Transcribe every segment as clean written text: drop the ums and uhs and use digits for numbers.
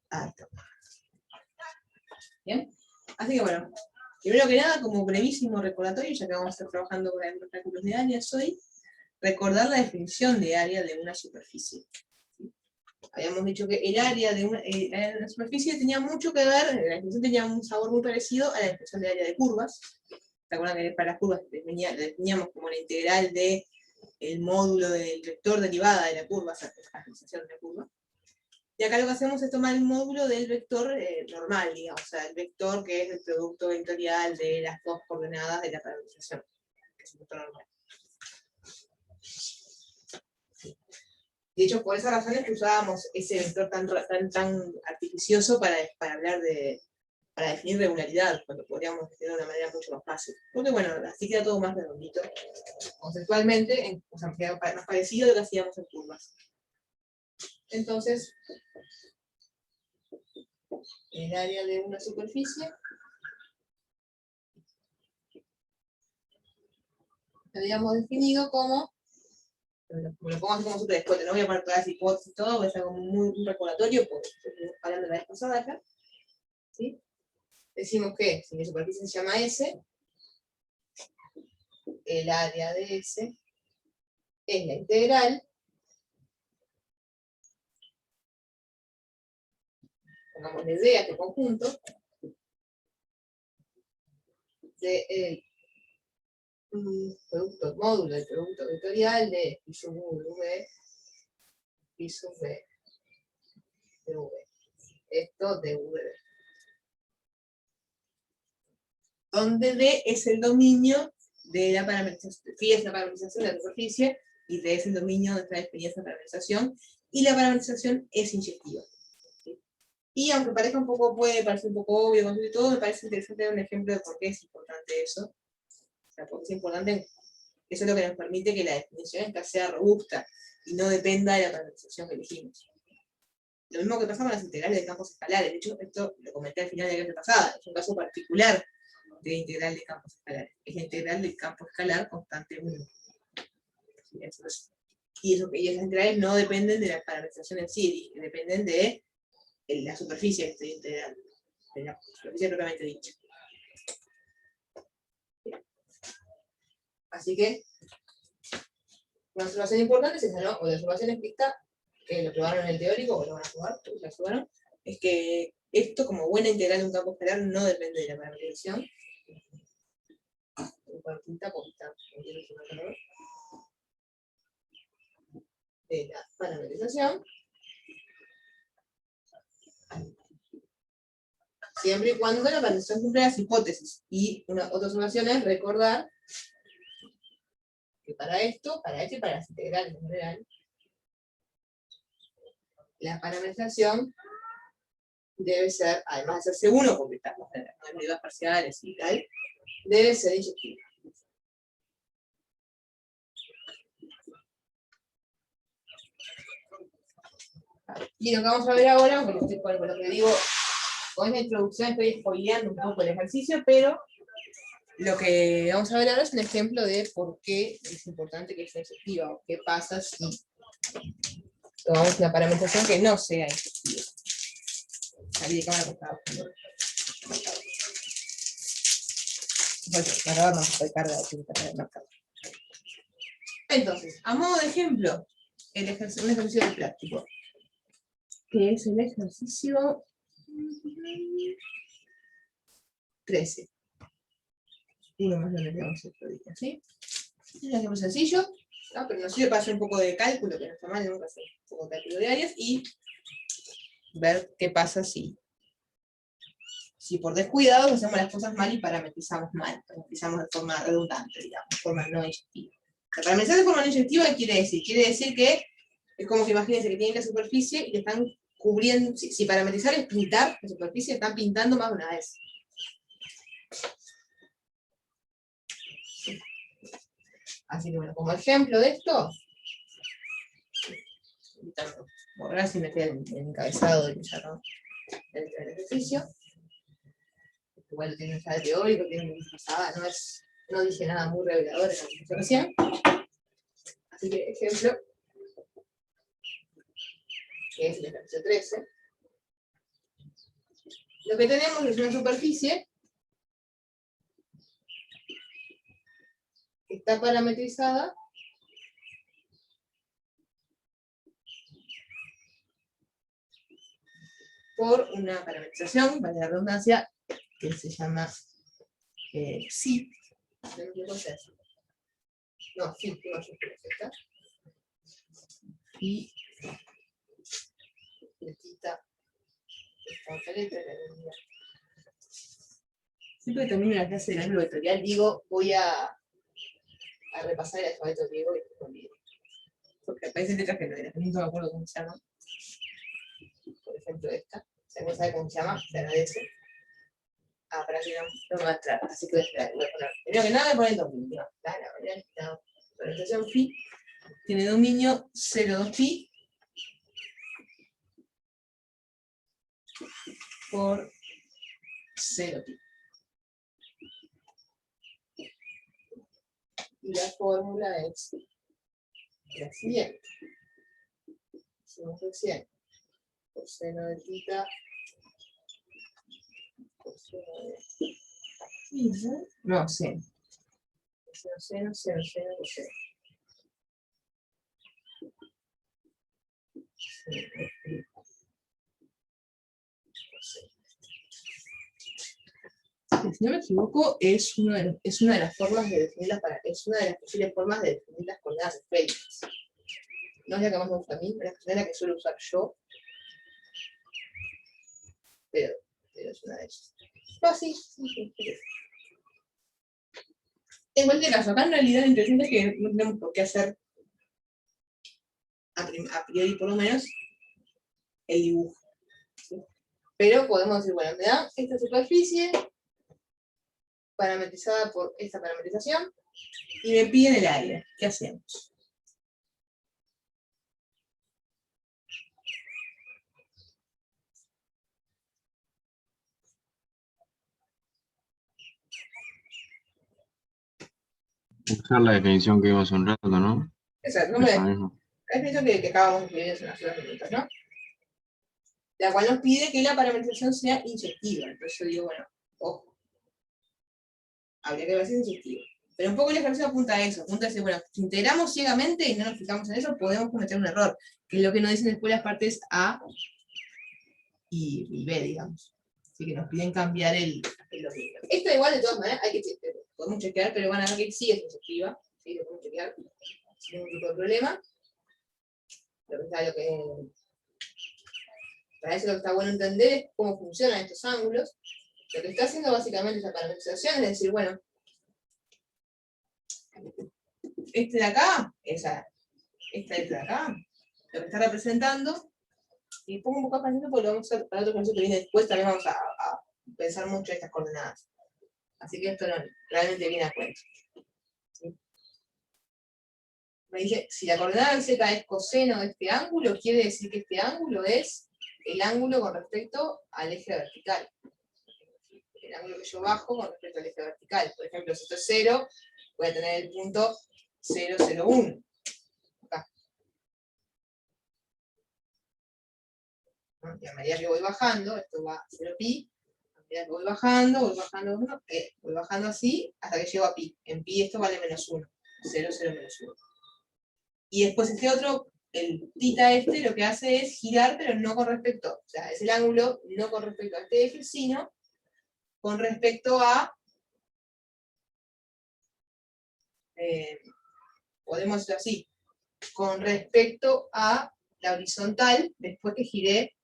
alto. Bien, así que bueno, primero que nada, como brevísimo recordatorio, ya que vamos a estar trabajando con los cálculos de áreas hoy, recordar la definición de área de una superficie. Habíamos dicho que el área de una superficie tenía mucho que ver, la definición tenía un sabor muy parecido a la definición de área de curvas. ¿Se acuerdan que para las curvas definíamos como la integral del módulo del vector derivada de la curva, o sea, la factorización de la curva? Y acá lo que hacemos es tomar el módulo del vector normal, digamos, o sea, el vector que es el producto vectorial de las dos coordenadas de la parametrización, que es el vector normal. De hecho, por esas razones que usábamos ese vector tan artificioso para definir regularidad, cuando podríamos definirlo de una manera mucho más fácil. Porque bueno, así queda todo más redondito. Conceptualmente, o sea, queda más parecido a lo que hacíamos en curvas. Entonces, el área de una superficie lo habíamos definido como, lo pongo así como súper después, no voy a poner todas las hipótesis y todo, voy a hacer como un recordatorio, porque estuvimos hablando la vez pasada acá. ¿Sí? Decimos que si mi superficie se llama S, el área de S es la integral, pongámosle D a este conjunto, del módulo del producto vectorial de I sub U de V, I sub V de V. Esto de V. Donde D es el dominio de la parametrización, phi es la parametrización de la superficie, y D es el dominio donde está definida esa parametrización, y la parametrización es inyectiva. ¿Sí? Y aunque parezca puede parecer un poco obvio con todo, me parece interesante dar un ejemplo de por qué es importante eso. O sea, porque es importante, eso es lo que nos permite que la definición esta sea robusta, y no dependa de la parametrización que elegimos. Lo mismo que pasa con las integrales de campos escalares. De hecho, esto lo comenté al final de la clase pasada, es un caso particular de integral de campos escalares. Es la integral del campo escalar constante 1. Y esas integrales no dependen de la parametrización en sí, dependen de la superficie que estoy integrando, de la superficie propiamente dicha. Así que, una observación importante es esa, ¿no? O la observación estricta, que lo probaron en el teórico, o lo van a probar, ya probaron, es que esto, como buena integral de un campo escalar, no depende de la parametrización. De la parametrización, siempre y cuando la parametrización cumple las hipótesis. Y otra observación es recordar que para esto y para las integrales en general, la parametrización debe ser, además de hacerse uno, porque estamos en las derivas parciales y tal, debe ser inyectiva. Y lo que vamos a ver ahora, con lo que digo, con esta introducción estoy spoileando un poco el ejercicio, pero lo que vamos a ver ahora es un ejemplo de por qué es importante que sea inyectiva, o qué pasa si tomamos una parametrización que no sea inyectiva. Salí de cámara porque estaba marcador no se carga de marcador. Entonces, a modo de ejemplo, un ejercicio de plástico, que es el ejercicio 13. Uno más lo metemos otro día, ¿sí? Es un ejemplo sencillo, ¿no? Pero nos sirve para hacer un poco de cálculo, que no está mal, nunca hacer un poco de cálculo de áreas, y ver qué pasa si por descuidados hacemos las cosas mal y parametrizamos mal, parametrizamos de forma redundante, digamos, de forma no inyectiva. Parametrizar de forma no inyectiva, ¿qué quiere decir? Quiere decir que es como que imagínense que tienen la superficie y que están cubriendo, si parametrizar es pintar la superficie, están pintando más de una vez. Así que bueno, como ejemplo de esto, borrar si me queda el encabezado del ejercicio. Igual lo tienen ya de teórico, tienen una pasada, no dije nada muy revelador en la presentación. Así que ejemplo, que es el ejercicio 13. lo que tenemos es una superficie que está parametrizada por una parametrización, para la redundancia, que se llama psi. No, phi, no, esta. Phi, letita, esta otra letra, siempre que termino la clase de cálculo vectorial digo, voy a repasar el alfabeto griego y después me olvido. Porque aparecen letras que no me acuerdo cómo se llaman. Por ejemplo esta. Si alguien sabe cómo se llama, se agradece. Para que no me va a entrar. Así que voy a poner. Primero que nada voy a poner el dominio. La organización phi tiene dominio 0,2 pi por 0 pi. Y la fórmula es la siguiente. Hicimos recién coseno de tita coseno de 15, no, seno. Seno, coseno. Si no me equivoco, es una de las formas de definir es una de las posibles formas de definir las coordenadas esféricas. No es la que más me gusta a mí, es la que suelo usar yo. Pero es una de ellas. Sí. En cualquier caso, acá en realidad lo interesante es que no tenemos por qué hacer, a priori por lo menos, el dibujo. ¿Sí? Pero podemos decir, bueno, me da esta superficie parametrizada por esta parametrización y me piden el área. ¿Qué hacemos? Usar la definición que vimos hace un rato, ¿no? Exacto, Esa misma. la definición que acabamos de escribir hace unos minutos, ¿no? La cual nos pide que la parametrización sea inyectiva. Entonces yo digo, bueno, ojo, habría que ver si es inyectiva. Pero un poco el ejercicio apunta a eso, apunta a decir, bueno, si integramos ciegamente y no nos fijamos en eso, podemos cometer un error, que es lo que nos dicen después las partes A y B, digamos. Así que nos piden cambiar el dominio. Esto igual, de todas maneras, podemos chequear, pero van a ver que sí es inyectiva, sí, lo podemos chequear sin ningún tipo de problema. Para eso lo que está bueno entender es cómo funcionan estos ángulos. Lo que está haciendo básicamente esta parametrización es decir, bueno, este de acá, esta de acá, lo que está representando, y pongo un poco más porque lo vamos a hacer para otro concepto que viene después, también vamos a pensar mucho en estas coordenadas. Así que esto no, realmente viene a cuento. ¿Sí? Me dice, si la coordenada z es coseno de este ángulo, quiere decir que este ángulo es el ángulo con respecto al eje vertical. El ángulo que yo bajo con respecto al eje vertical. Por ejemplo, si esto es 0, voy a tener el punto 0, 0, 1. Acá. Y a medida que voy bajando, esto va a 0 pi, a medida que voy bajando así, hasta que llego a pi. En pi esto vale menos 1. 0, 0, menos 1. Y después este otro, el tita lo que hace es girar, pero no con respecto, o sea, es el ángulo no con respecto a este eje, sino con respecto a, podemos decirlo así, con respecto a la horizontal después que giré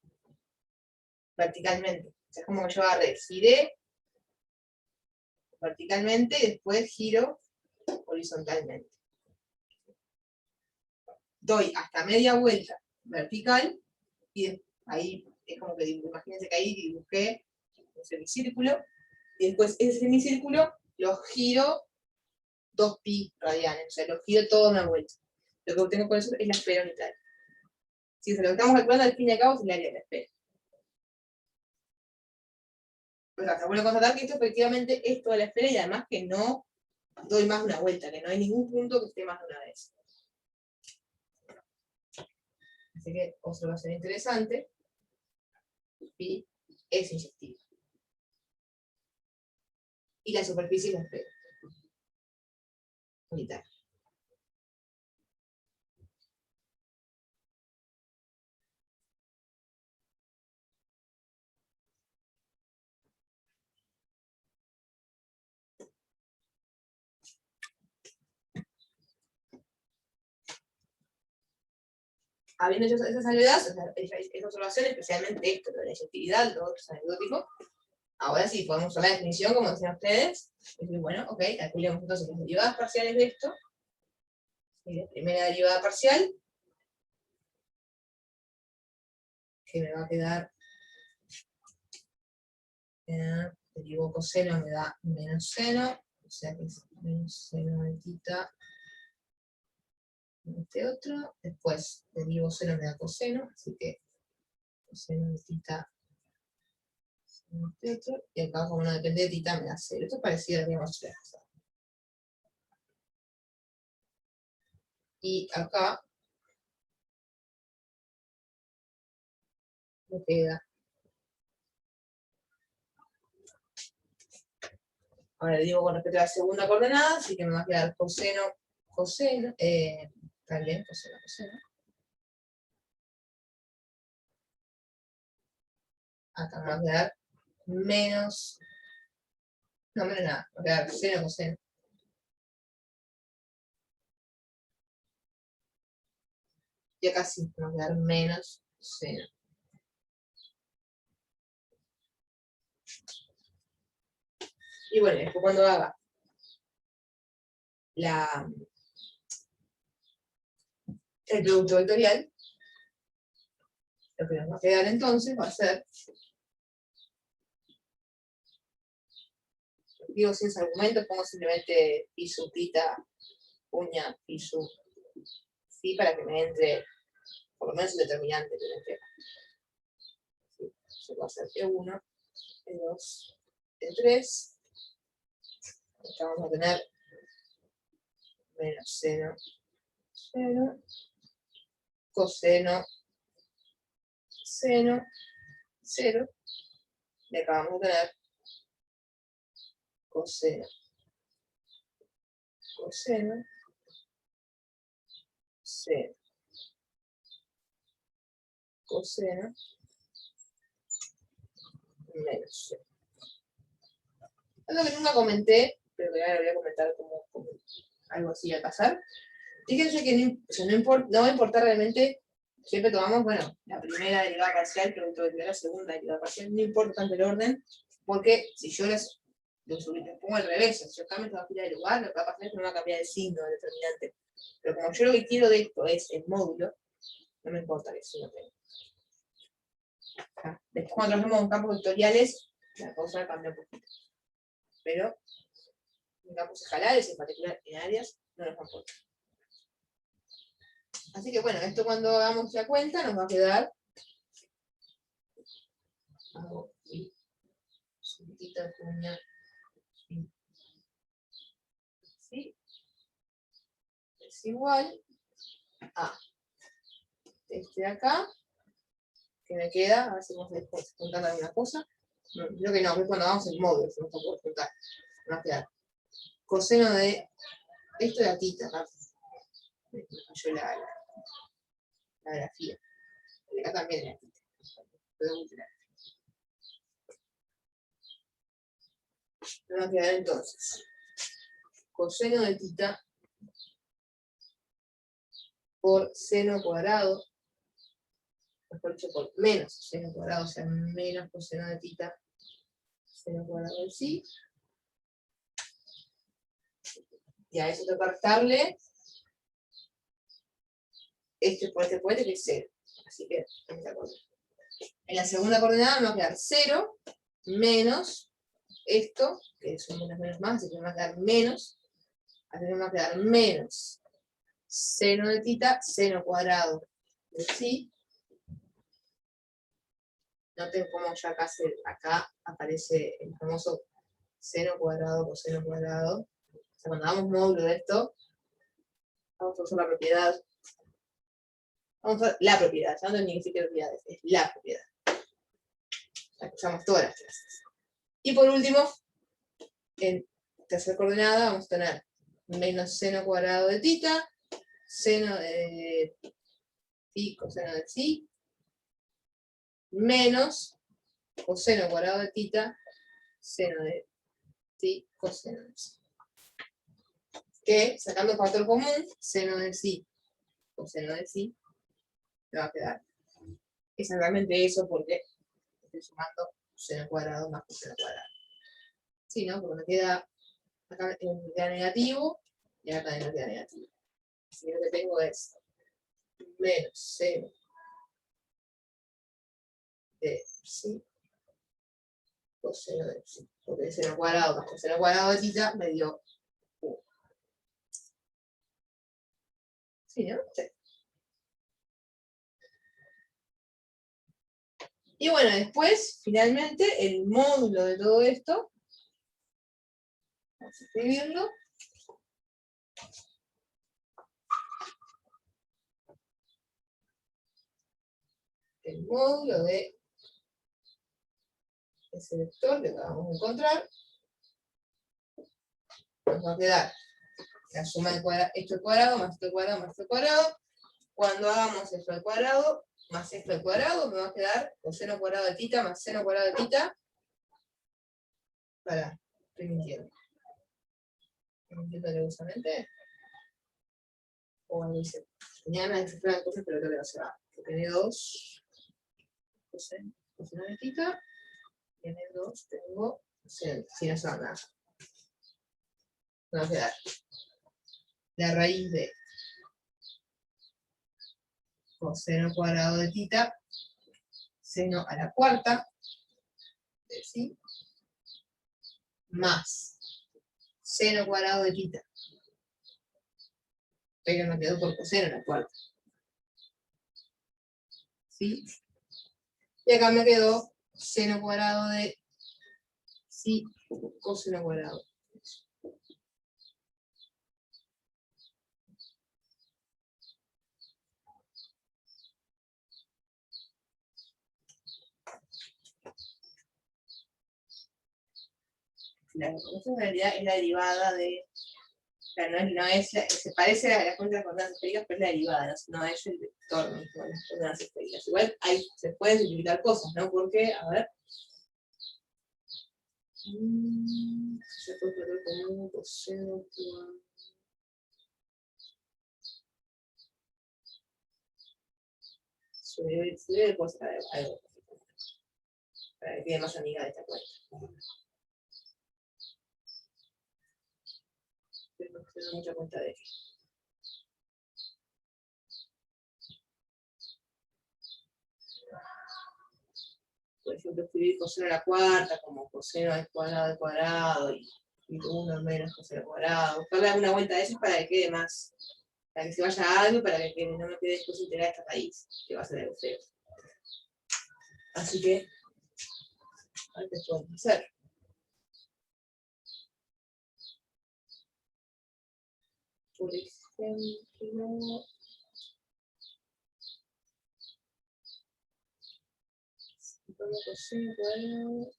verticalmente. O sea, es como que yo agarré, giré verticalmente y después giro horizontalmente. Doy hasta media vuelta vertical y ahí es como que imagínense que ahí dibujé un semicírculo y después ese semicírculo lo giro 2 pi radianes, o sea, lo giro toda una vuelta. Lo que obtengo con eso es la esfera unitaria. Si se lo estamos calculando al fin y al cabo es el área de la esfera. Pues acá vuelvo a constatar que esto efectivamente es toda la esfera y además que no doy más de una vuelta, que no hay ningún punto que esté más de una vez. Así que observación interesante. Pi es inyectiva. y la superficie la esfera unitaria. Habiendo hecho esas salvedades, esa observación, especialmente esto, la efectividad, lo otro es anecdótico, ahora sí podemos usar la definición, como decían ustedes, y decir, bueno, ok, calculemos entonces las derivadas parciales de esto, y la primera derivada parcial, que me va a quedar, derivo coseno me da menos seno, o sea que es menos seno de tita, este otro, después derivo seno me da coseno, así que coseno de tita este otro, y acá como no depende de tita me da 0. Esto es parecido a lo que hemos hecho la vez pasada. Y acá me queda, ahora le digo con respecto a la segunda coordenada, así que me va a quedar coseno, coseno, también coseno, coseno. Acá me va a quedar menos, no, menos nada, me va a quedar seno, coseno. Y acá sí, me va a quedar menos seno. Y bueno, después cuando haga el producto vectorial, lo que nos va a quedar entonces va a ser, digo sin argumentos, pongo simplemente phi sub tita, uña, phi sub phi, para que me entre por lo menos el determinante que me entrega. Se va a hacer E1, E2, E3. Acá vamos a tener menos seno, seno, coseno, seno, 0. Y acá vamos a tener coseno, coseno, seno, coseno, menos seno. Algo que nunca comenté, pero que ahora lo voy a comentar como algo así al pasar. Fíjense que no va a importar realmente, siempre tomamos, bueno, la primera derivada parcial, producto de la segunda derivada parcial, no importa tanto el orden, porque si yo les pongo al revés, si yo cambio esta fila de lugar, lo que va a pasar es que no va a cambiar el signo del determinante. Pero como yo lo que quiero de esto es el módulo, no me importa que eso no tenga. Después cuando trabajamos en campos vectoriales, la cosa cambia un poquito. Pero en campos escalares, en particular en áreas, no nos importa. Así que bueno, esto cuando hagamos la cuenta nos va a quedar, hago y subtita cuña, ¿sí? Es igual a este de acá, que me queda, a ver si vamos a juntar alguna cosa. No, creo que no, es cuando hagamos el módulo, si no se puede juntar. Me va a quedar coseno de esto de la tita, ¿no? Me falló la grafía. Acá también la tita. Me va a quedar entonces coseno de tita por seno cuadrado, mejor dicho, por menos seno cuadrado, o sea, menos coseno de tita, seno cuadrado del sí. Y a eso tengo que restarle este por este puente, que es 0. Así que, en la segunda coordenada me va a quedar 0 menos esto, que es un menos más, así que me va a quedar menos, así que me va a quedar menos seno de tita, seno cuadrado de sí. Noten cómo ya acá aparece el famoso seno cuadrado, coseno cuadrado. O sea, cuando damos módulo de esto, vamos a usar la propiedad. Vamos a usar la propiedad, ya no es ni siquiera propiedades, es la propiedad. La que usamos todas las clases. Y por último, en tercera coordenada vamos a tener menos seno cuadrado de tita, seno de phi coseno de psi, menos coseno cuadrado de tita, seno de psi coseno de psi. Que, sacando el factor común, seno de psi coseno de psi, me va a quedar exactamente eso porque estoy sumando seno cuadrado más coseno cuadrado. Sí, ¿no? Porque me queda, acá me queda negativo y acá también me queda negativo. Así que lo que tengo es menos seno de psi coseno de psi. Porque el seno cuadrado más coseno cuadrado de tita me dio 1. ¿Sí, no? Sí. Y bueno, después, finalmente, el módulo de todo esto, vamos a escribirlo. El módulo de ese vector que acabamos de encontrar, nos va a quedar la suma de esto al cuadrado más esto al cuadrado más esto al cuadrado. Cuando hagamos esto al cuadrado más esto al cuadrado, me va a quedar coseno cuadrado de tita más seno cuadrado de tita. Para, estoy mintiendo. ¿Estoy mintiendo alevosamente? O algo dice. Tenía ganas de descifrar cosas, pero creo que no se va. Porque en E2 coseno de tita y en E2 tengo coseno, si no se va nada. Me va a quedar la raíz de coseno cuadrado de tita, seno a la cuarta de psi, más seno cuadrado de tita. Pero me quedó por coseno a la cuarta. ¿Sí? Y acá me quedó seno cuadrado de psi coseno cuadrado. Claro, esta en realidad es la derivada de. Claro, se parece a las cuentas de coordenadas esféricas, pero es la derivada, no es el vector mismo de las coordenadas esféricas. Igual ahí se pueden simplificar cosas, ¿no? Porque, a ver. Se puede poner como un coseno cuadrado. Subir cosas algo. Para que quede más amiga de esta cuenta. Pero no tengo mucha cuenta de que. Por ejemplo, escribir coseno a la cuarta como coseno al cuadrado y 1 menos coseno al cuadrado. Buscarle alguna vuelta de eso para que quede más. Para que se vaya a algo y para que no me quede después integrar esta raíz, que va a ser algo feo. Así que, a ver qué podemos hacer. Por ejemplo, como coseno cuadrado.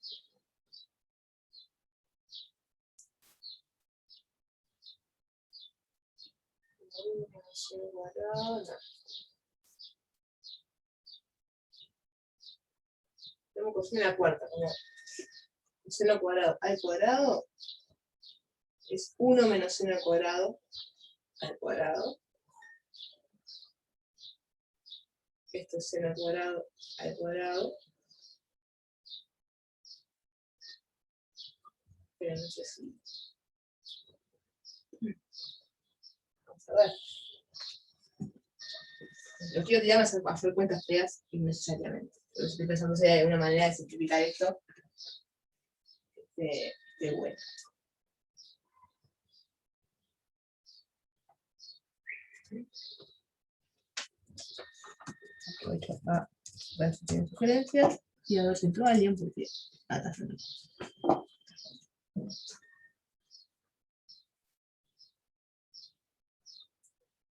Coseno cuadrado, no. Tenemos coseno a la cuarta, como coseno cuadrado al cuadrado es 1 menos seno al cuadrado al cuadrado. Esto es seno al cuadrado. Pero no sé si. Vamos a ver. Lo quiero tirar a hacer cuentas feas innecesariamente. Pero estoy pensando si hay alguna manera de simplificar esto. De bueno. Aprovecho a ver si tienen sugerencias y a ver si entró alguien porque está sonando.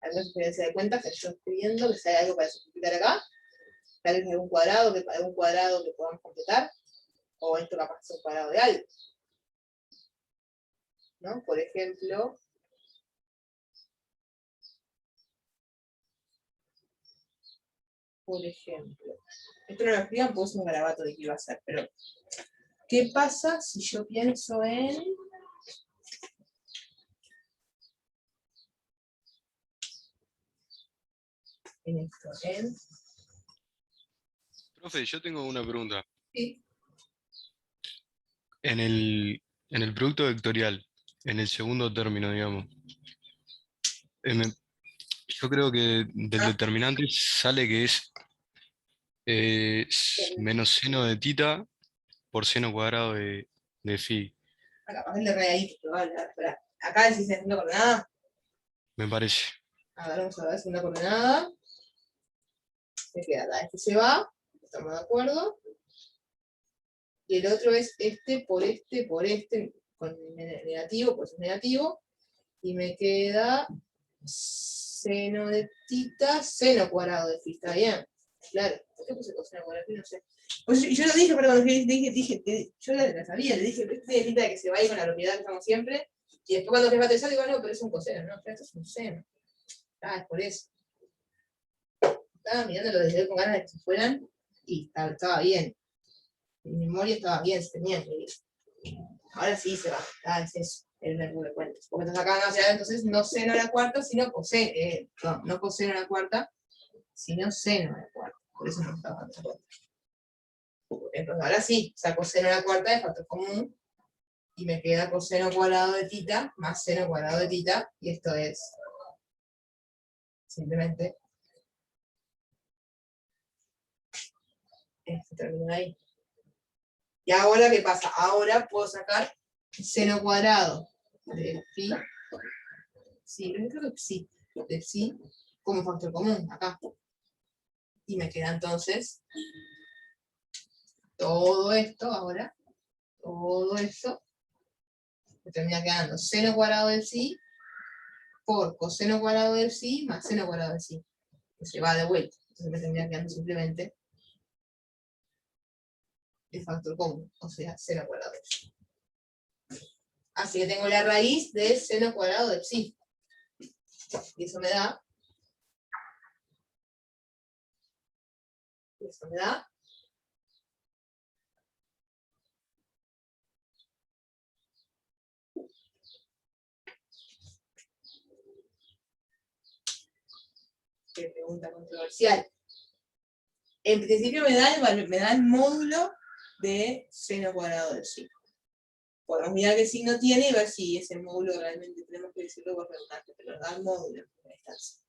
Alguna sugerencia de cuentas que yo estoy viendo, que si hay algo para simplificar acá, tal vez algún cuadrado que podamos completar, o esto capaz es un cuadrado de algo. ¿no? Por ejemplo, esto no lo explican porque es un garabato de qué iba a ser, pero ¿qué pasa si yo pienso en esto? Profe, yo tengo una pregunta. Sí. En el producto vectorial, en el segundo término, digamos, yo creo que del determinante sale que es menos seno de tita por seno cuadrado de phi, Capaz el de raíz, probable. Espera. Acá decís segunda coordenada. me parece. A ver, vamos a ver segunda coordenada. Me queda acá. Este se va. Estamos de acuerdo. Y el otro es este, con negativo, pues es negativo. Y me queda seno de tita, seno cuadrado de phi. ¿Está bien? Claro. ¿Por qué puse coseno cuadrado de phi? No sé. Pues yo lo dije, perdón, dije, yo la sabía, le dije, este tiene pinta de que se va a ir con la propiedad que estamos siempre. Y después cuando te va a aterrizar, digo, no, pero es un coseno, no, esto es un seno. Ah, es por eso. Estaba mirándolo desde hoy con ganas de que se fueran y estaba bien. Mi memoria estaba bien, se tenía que ir. Ahora sí se va. Ah, es eso, el verbo de cuentas. Porque nos acaban de hacer, entonces, no seno a la cuarta, sino coseno. No coseno a la cuarta, sino seno a la cuarta. Por eso no estaba dando cuenta. Entonces, ahora sí, saco seno a la cuarta de factor común y me queda coseno cuadrado de tita más seno cuadrado de tita, y esto es simplemente este término ahí. Y ahora, ¿qué pasa? Ahora puedo sacar seno cuadrado de phi, sí, creo que sí, de phi como factor común, acá. Y me queda entonces todo esto ahora, todo esto, me termina quedando seno cuadrado del phi por coseno cuadrado del phi más seno cuadrado del phi, que se va de vuelta. Entonces me termina quedando simplemente el factor común, o sea, seno cuadrado del phi. Así que tengo la raíz de seno cuadrado del psi. Y eso me da. Qué pregunta controversial. En principio me da el módulo de seno cuadrado del psi. Podemos mirar qué signo tiene y ver si ese módulo realmente tenemos que decirlo por redundante, pero da el módulo en esta instancia.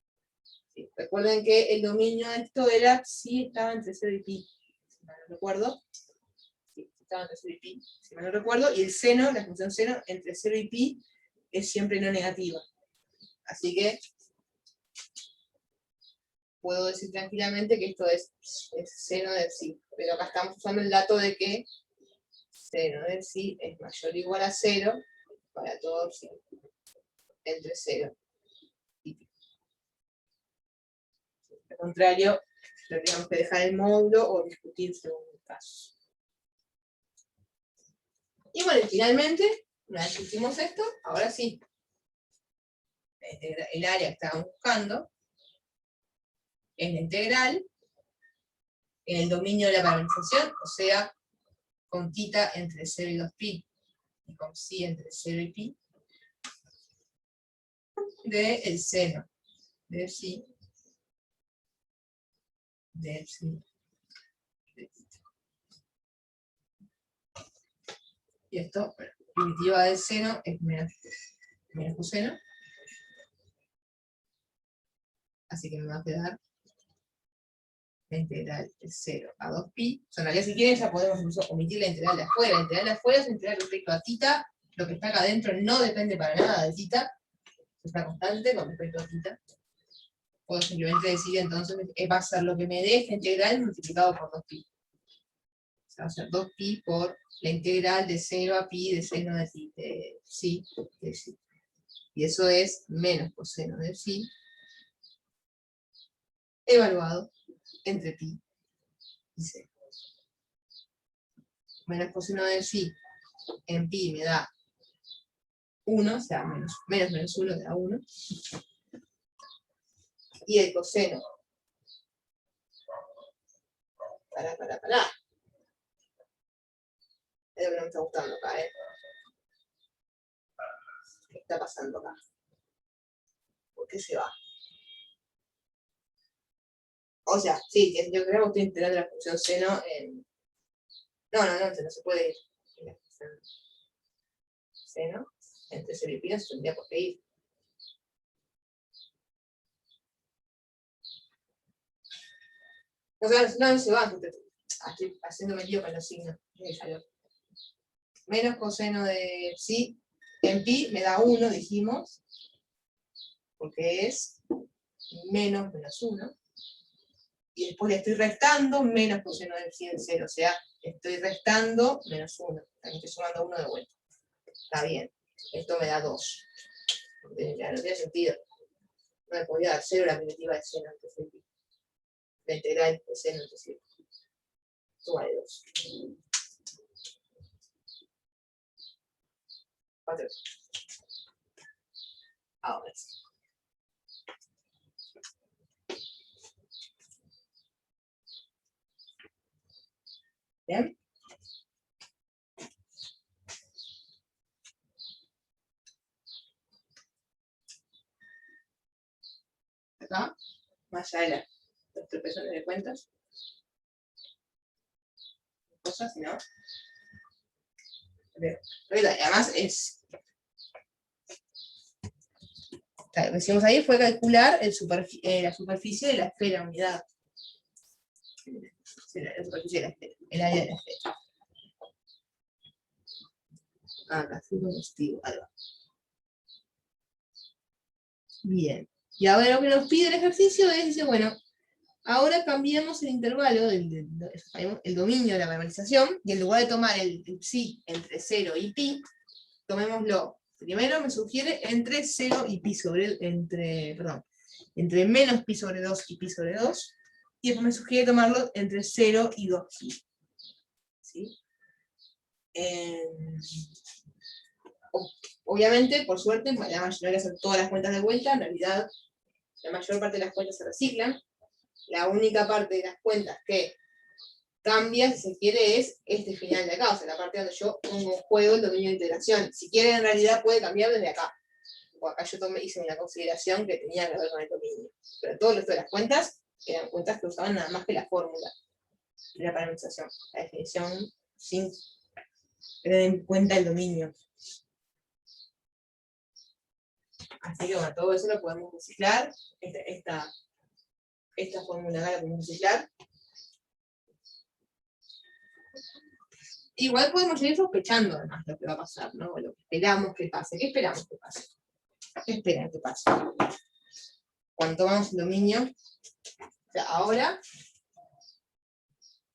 Sí. Recuerden que el dominio de esto era si estaba entre 0 y pi, si mal no recuerdo. Sí, estaba entre 0 y pi, si mal no recuerdo, y el seno, la función seno, entre 0 y pi es siempre no negativa. Así que puedo decir tranquilamente que esto es seno del psi, pero acá estamos usando el dato de que seno del psi es mayor o igual a 0 para todo psi entre 0 y pi. Al contrario, tendríamos que dejar el módulo o discutir según el caso. Y bueno, finalmente, una vez que hicimos esto, ahora sí, el área que estábamos buscando es la integral en el dominio de la parametrización, o sea, con tita entre 0 y 2pi, y con psi entre 0 y pi, del seno de psi de psi de tita. Y esto, bueno, primitiva del seno es menos coseno, así que me va a quedar la integral de 0 a 2pi. O sea, en realidad, si quieren, ya podemos incluso omitir la integral de afuera. La integral de afuera es integral respecto a tita. Lo que está acá adentro no depende para nada de tita. Es una constante con respecto a tita. Puedo simplemente decir entonces va a ser lo que me dé esta integral multiplicado por 2pi. O sea, va a ser 2pi por la integral de 0 a pi de seno de psi. Y eso es menos coseno de psi evaluado entre pi y 0. Menos coseno de psi en pi me da 1, o sea, menos 1 da 1. Y el coseno. Pará. Es lo que no me está gustando acá, ¿Qué está pasando acá? ¿Por qué se va? O sea, sí, yo creo que estoy integrando la función seno en... No se puede ir. La función seno entre 0 y pi no se tendría por qué ir. O sea, no se va, estoy haciéndome lío con los signos. Menos coseno de psi en pi me da 1, dijimos, porque es menos 1. Y después le estoy restando menos coseno de psi en 0, o sea, estoy restando menos 1. También estoy sumando 1 de vuelta. Está bien. Esto me da 2. Ya no tiene sentido. No me podía dar 0 la primitiva de seno antes de pi. La integral de seno antes de pi. Esto vale 2. 4. Ahora sí. ¿Bien? Acá, más allá de los tropezones de cuentas, cosas, ¿no? Además es... Lo que hicimos ahí fue calcular la superficie de la esfera unidad. La superficie de la esfera, el área de la esfera. Acá, flujo positivo, ahí va. Bien. Y ahora lo que nos pide el ejercicio es, dice, bueno, ahora cambiemos el intervalo, el dominio de la parametrización, y en lugar de tomar el psi entre 0 y pi, tomémoslo. Primero me sugiere entre 0 y pi entre menos pi sobre 2 y pi sobre 2, y después me sugiere tomarlo entre 0 y 2 pi. ¿Sí? Obviamente, por suerte, la mayoría hacen todas las cuentas de vuelta, en realidad la mayor parte de las cuentas se reciclan. La única parte de las cuentas que cambia, si se quiere, es este final de acá, o sea, la parte donde yo pongo en juego el dominio de integración. Si quieren, en realidad puede cambiar desde acá. O acá yo hice una consideración que tenía que ver con el dominio. Pero todo el resto de las cuentas eran cuentas que usaban nada más que la fórmula de la parametrización, la definición sin tener en cuenta el dominio. Así que bueno, todo eso lo podemos reciclar. Esta fórmula acá la podemos reciclar. Igual podemos ir sospechando además lo que va a pasar, ¿no? Lo que esperamos que pase. ¿Qué esperamos que pase? ¿Qué esperan que pase? Cuando tomamos el dominio, o sea, ahora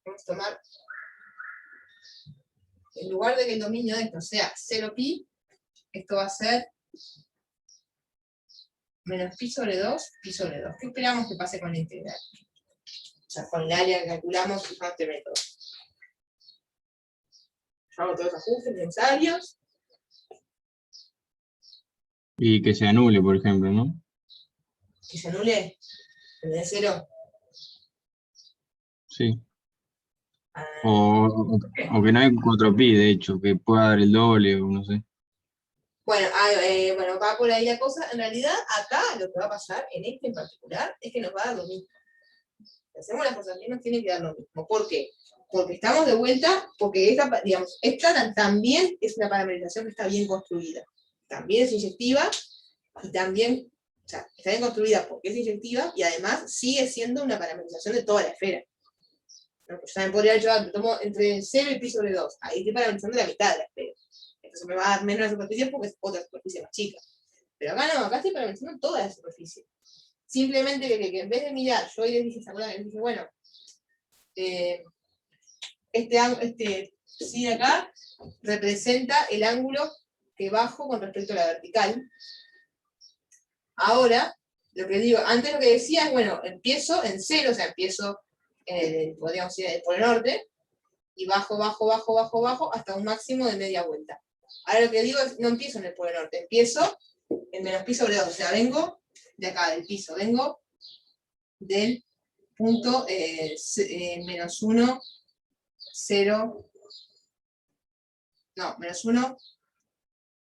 vamos a tomar, en lugar de que el dominio de esto sea 0pi, esto va a ser menos pi sobre 2, pi sobre 2. ¿Qué esperamos que pase con la integral? O sea, con el área que calculamos usando este método. Yo hago todos los ajustes necesarios. Y que se anule, por ejemplo, ¿no? Que se anule el de 0. Sí. O que no hay 4pi, de hecho, que pueda dar el doble o no sé. Bueno, va por ahí la cosa. En realidad, acá lo que va a pasar, en este en particular, es que nos va a dar lo mismo. Si hacemos las cosas bien, nos tiene que dar lo mismo. ¿Por qué? Porque estamos de vuelta, porque esta también es una parametrización que está bien construida. También es inyectiva, y también, o sea, está bien construida porque es inyectiva, y además sigue siendo una parametrización de toda la esfera. ¿No? Pues también podría yo tomo entre 0 y pi sobre 2. Ahí estoy parametrizando la mitad de la esfera. Entonces me va a dar menos la superficie porque es otra superficie más chica. Pero acá no, acá estoy parametrizando toda la superficie. Simplemente que en vez de mirar, yo hoy les dije, ¿se acuerdan? Les dije, bueno, este sí de acá representa el ángulo que bajo con respecto a la vertical. Ahora, lo que digo, antes lo que decía es, bueno, empiezo en 0, o sea, empiezo podríamos ir por el norte, y bajo hasta un máximo de media vuelta. Ahora lo que digo es, no empiezo en el polo norte, empiezo en menos pi sobre 2, o sea, vengo de acá, del piso, vengo del punto menos 1, 0, no, menos 1,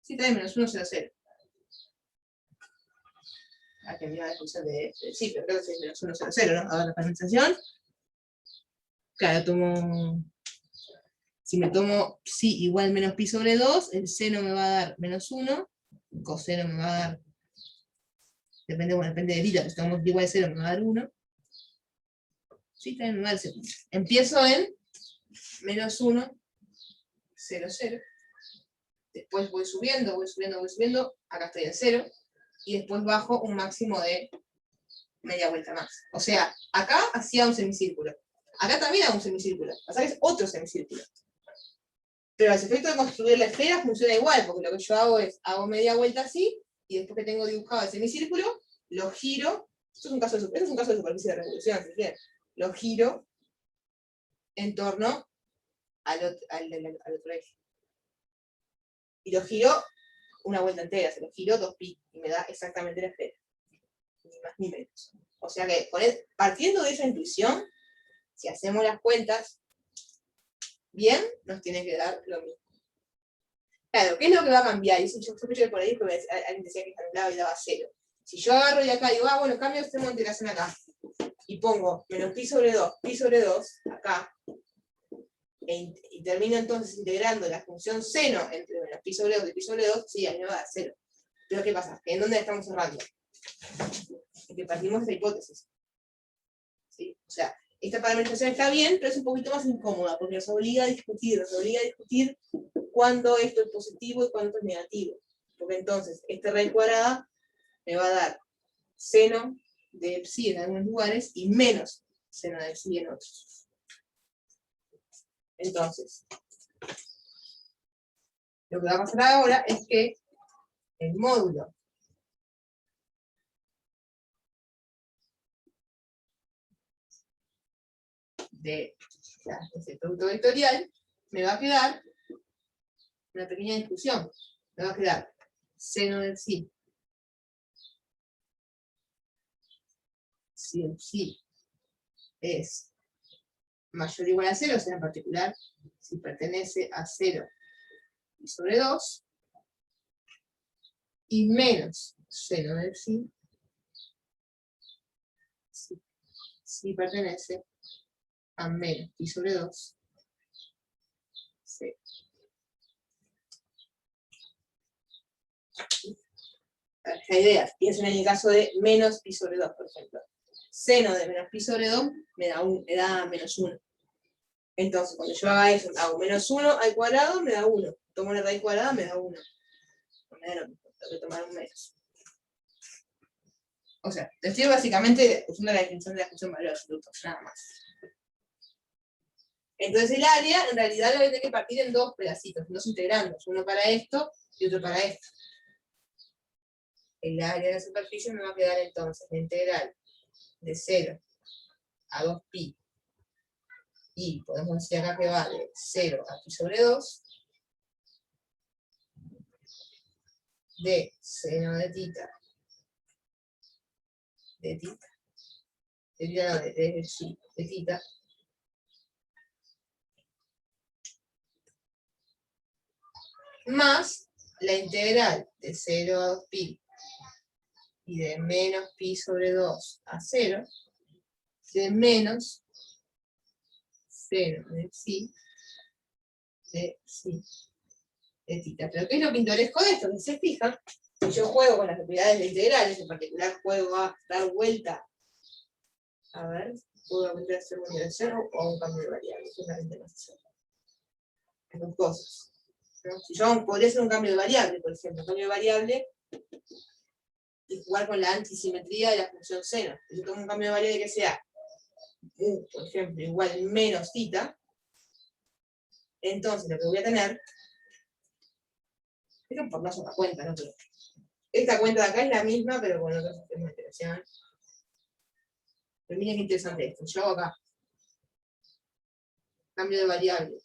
sí, también menos 1, 0, 0. Aquí mira la función de sí, pero creo que es menos 1, 0, 0, ¿no? A ver la fragmentación. Claro, tomo, si me tomo sí igual menos pi sobre 2, el seno me va a dar menos 1, el coseno me va a dar, depende de θ, pero si tomamos igual 0 me va a dar 1. Sí, también me va a dar 0. Empiezo en menos 1, 0, 0. Después voy subiendo, acá estoy en 0, y después bajo un máximo de media vuelta más. O sea, acá hacía un semicírculo. Acá también hago un semicírculo. Pasa que es otro semicírculo. Pero el efecto de construir la esfera funciona igual, porque lo que yo hago es, hago media vuelta así, y después que tengo dibujado el semicírculo, lo giro. Esto es un caso de superficie de revolución, si quieren. Lo giro en torno al otro eje. Y lo giro una vuelta entera, se lo giro 2pi, y me da exactamente la esfera. Ni más ni menos. O sea que, partiendo de esa intuición, si hacemos las cuentas bien, nos tiene que dar lo mismo. Claro, ¿qué es lo que va a cambiar? Y yo escuché que por ahí alguien decía que anulaba y daba 0. Si yo agarro de acá y digo, bueno, cambio este de integración acá, y pongo menos pi sobre 2, acá, y termino entonces integrando la función seno entre menos pi sobre 2 y pi sobre 2, sí, ahí me va a dar 0. Pero ¿qué pasa? ¿En dónde la estamos cerrando? En que partimos de esta hipótesis. ¿Sí? O sea, esta parametrización está bien, pero es un poquito más incómoda, porque nos obliga a discutir cuándo esto es positivo y cuándo esto es negativo. Porque entonces, esta raíz cuadrada me va a dar seno de psi en algunos lugares y menos seno de psi en otros. Entonces, lo que va a pasar ahora es que el módulo de ese producto vectorial me va a quedar una pequeña discusión. Me va a quedar seno de psi. Si el psi es mayor o igual a 0, o sea, en particular, si pertenece a 0 pi sobre 2, y menos seno de psi, si pertenece a menos pi sobre 2, 0. La idea, piensen en el caso de menos pi sobre 2, por ejemplo. Seno de menos pi sobre 2 me da menos 1. Entonces, cuando yo haga eso, hago menos 1 al cuadrado, me da 1. Tomo la raíz cuadrada, me da 1. No me da lo mismo, tengo que tomar un menos. O sea, te estoy básicamente usando la definición de la función valor absoluto, nada más. Entonces el área, en realidad, lo voy a tener que partir en dos pedacitos, dos integrandos, uno para esto y otro para esto. El área de la superficie me va a quedar entonces la integral de 0 a 2pi, y podemos decir acá que va de 0 a pi sobre 2, de seno de θ, de θ, más la integral de 0 a 2pi y de menos pi sobre 2 a 0, de menos seno de psi de θ. Pero ¿qué es lo pintoresco de esto? Si se fijan, si yo juego con las propiedades de integrales, en particular juego a dar vuelta, a ver, puedo hacer una integración o un cambio de variable, es una integración. Las dos cosas. ¿No? Si yo podría hacer un cambio de variable, por ejemplo, un cambio de variable y jugar con la antisimetría de la función seno. Si yo tomo un cambio de variable que sea u, por ejemplo, igual menos θ, entonces lo que voy a tener, pero por no hacer la cuenta, ¿no? Pero esta cuenta de acá es la misma, pero con otro sistema de integración. Pero miren qué interesante esto. Yo hago acá cambio de variable.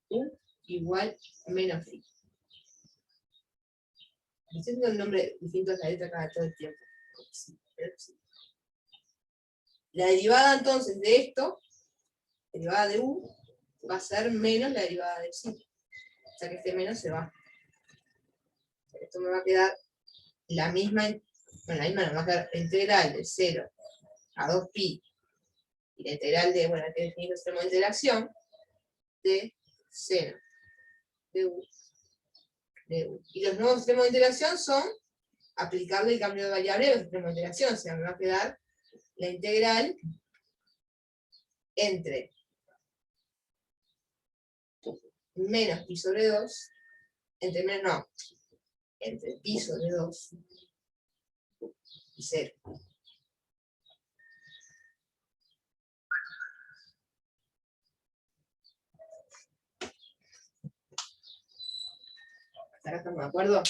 U igual menos phi. Estoy haciendo el nombre distinto de la letra cada todo el tiempo. Sí, pero sí. La derivada entonces de esto, derivada de U, va a ser menos la derivada de psi. O sea que este menos se va. Esto me va a quedar la misma, bueno, la misma no, va a quedar integral de 0 a 2pi, y la integral de, bueno, que definir el extremo de interacción, de 0 de U. Y los nuevos extremos de interacción son aplicarle el cambio de variable a los extremos de interacción. O sea, me va a quedar la integral entre menos pi sobre 2, entre pi sobre 2 y 0. ¿Hasta acá estamos de acuerdo?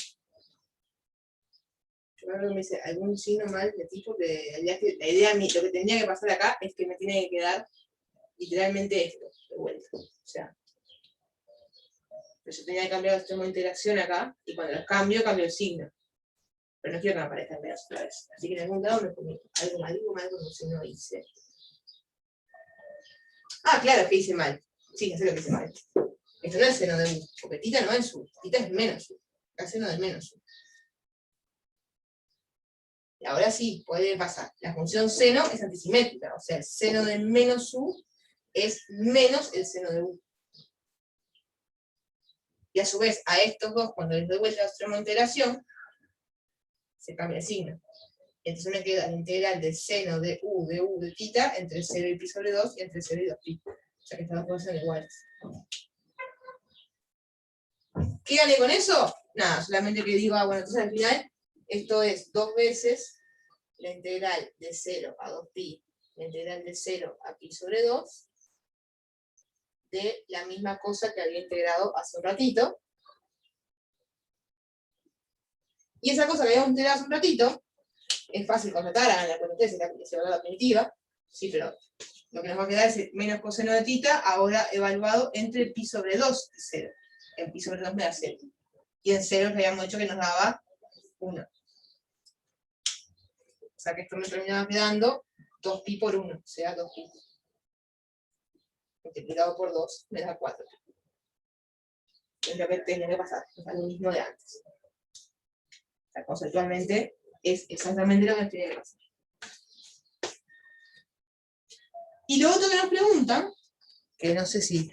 Yo creo que me hice algún signo mal de tipo que la idea, lo que tendría que pasar acá es que me tiene que quedar literalmente esto, de vuelta. O sea, yo tenía que cambiar el extremo de interacción acá, y cuando los cambio el signo. Pero no quiero que me aparezcan pedazos otra vez. Así que en algún lado me pongo algo mal como si no hice. Ah, claro que hice mal. Sí, ya sé lo que hice mal. Esto no es seno de U, porque tita no es U, tita es menos U. El seno de menos U. Y ahora sí, puede pasar. La función seno es antisimétrica, o sea, el seno de menos U es menos el seno de U. Y a su vez, a estos dos, cuando les doy vuelta a la extremo de integración, se cambia el signo. Entonces me queda la integral del seno de U de tita entre 0 y pi sobre 2 y entre 0 y 2pi. O sea que estas dos cosas son iguales. ¿Qué gané con eso? Nada, solamente que digo, bueno, entonces al final esto es 2 veces la integral de 0 a 2pi, la integral de 0 a pi sobre 2, de la misma cosa que había integrado hace un ratito. Y esa cosa que habíamos integrado hace un ratito, es fácil constatar, a la cuenta es la primitiva, sí, pero lo que nos va a quedar es menos coseno de tita, ahora evaluado entre pi sobre 2 y 0. En pi sobre 2 me da 0. Y en 0 habíamos dicho que nos daba 1. O sea que esto me terminaba quedando 2pi por 1, o sea 2pi. Multiplicado por 2 me da 4. Es lo que tenía que pasar, es lo mismo de antes. O sea, conceptualmente es exactamente lo que nos tiene que pasar. Y lo otro que nos preguntan, que no sé si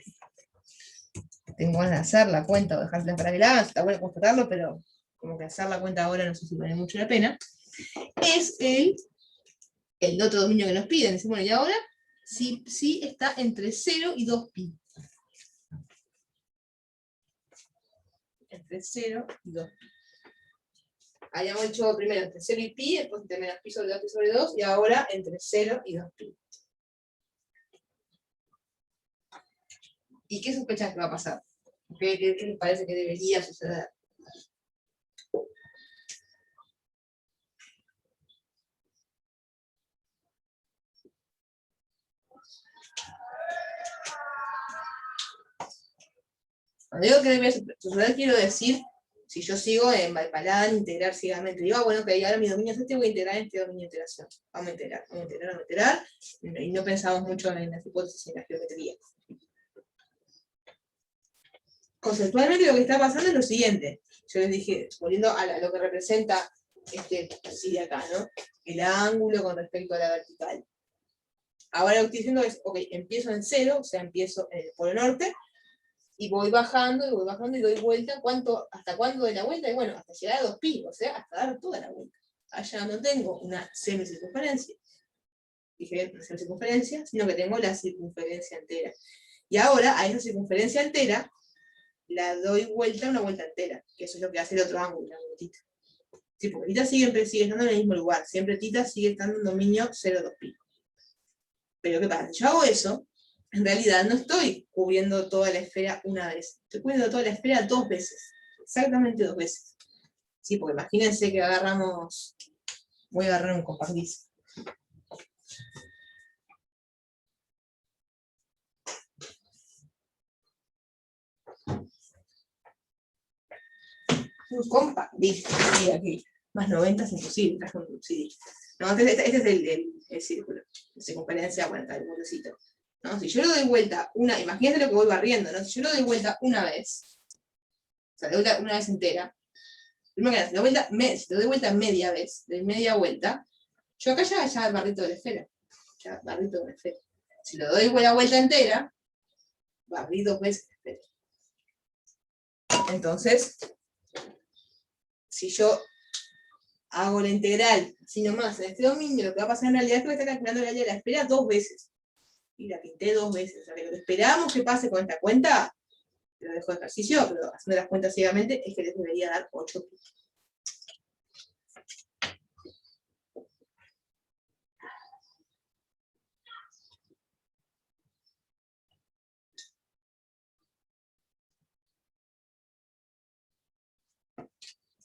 tengo ganas de hacer la cuenta o dejársela para que la hagan, está bueno constatarlo, pero como que hacer la cuenta ahora no sé si vale mucho la pena, es el otro dominio que nos piden. Dice, bueno, y ahora, si está entre 0 y 2pi. Entre 0 y 2pi. Habíamos hecho primero entre 0 y pi, después entre menos pi sobre 2, y ahora entre 0 y 2pi. ¿Y qué sospechan que va a pasar? ¿Qué les parece que debería suceder? Cuando digo que debería suceder, quiero decir, si yo sigo en Valpalán, integrar ciegamente, digo, bueno, ok, ahora mi dominio es este, voy a integrar este dominio de integración. Vamos a integrar, y no pensamos mucho en las hipótesis y en la geometría. Conceptualmente lo que está pasando es lo siguiente. Yo les dije, volviendo a lo que representa este sí de acá, ¿no? El ángulo con respecto a la vertical. Ahora lo que estoy diciendo es, ok, empiezo en 0, o sea, empiezo en el polo norte, y voy bajando y doy vuelta. ¿Hasta cuándo doy la vuelta? Y bueno, hasta llegar a 2pi, o sea, hasta dar toda la vuelta. Allá no tengo una semicircunferencia. Dije una semicircunferencia, sino que tengo la circunferencia entera. Y ahora, a esa circunferencia entera, la doy vuelta una vuelta entera, que eso es lo que hace el otro ángulo, la tita. Sí, porque tita siempre sigue estando en el mismo lugar, siempre tita sigue estando en dominio 0,2pi. Pero ¿qué pasa? Si yo hago eso, en realidad no estoy cubriendo toda la esfera una vez, estoy cubriendo toda la esfera 2 veces, exactamente 2 veces. Sí, porque imagínense que voy a agarrar un compactís. compactísimo, sí, aquí. Más 90 es imposible, traje un CD. No, este es el círculo. De circunferencia, bueno, está el bordecito. ¿No? Si yo lo doy vuelta imagínate lo que voy barriendo, ¿no? Si yo lo doy vuelta una vez, o sea, de vuelta una vez entera, primero que nada, si te doy vuelta media vez, de media vuelta, yo acá ya barrito de la esfera. Ya barrito de la esfera. Si lo doy la vuelta entera, barrí 2 veces la esfera. Entonces, si yo hago la integral, así nomás, en este dominio, lo que va a pasar en realidad es que voy a estar calculando el área de la esfera 2 veces. Y la pinté 2 veces. O sea, que lo que esperamos que pase con esta cuenta, te lo dejo de ejercicio, pero haciendo las cuentas ciegamente, es que les debería dar 8 pi.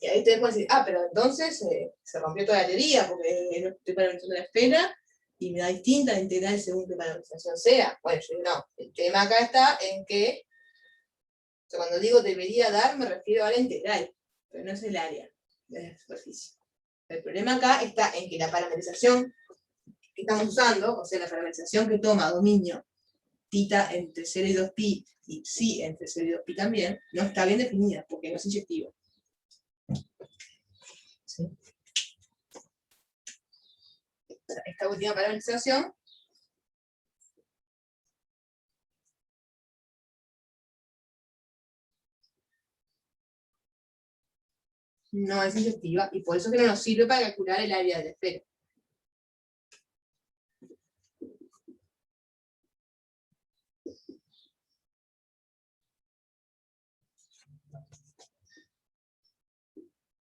Y ahí ustedes pueden decir, pero entonces se rompió toda la teoría, porque no estoy parametrizando la esfera, y me da distinta la integral según qué parametrización sea. Bueno, yo digo, no, el tema acá está en que, o sea, cuando digo debería dar, me refiero a la integral, pero no es el área de la superficie. El problema acá está en que la parametrización que estamos usando, o sea, la parametrización que toma dominio tita entre 0 y 2pi, y psi entre 0 y 2pi también, no está bien definida, porque no es inyectivo. ¿Sí? Esta última parametrización no es inyectiva, y por eso que no nos sirve para calcular el área de la esfera.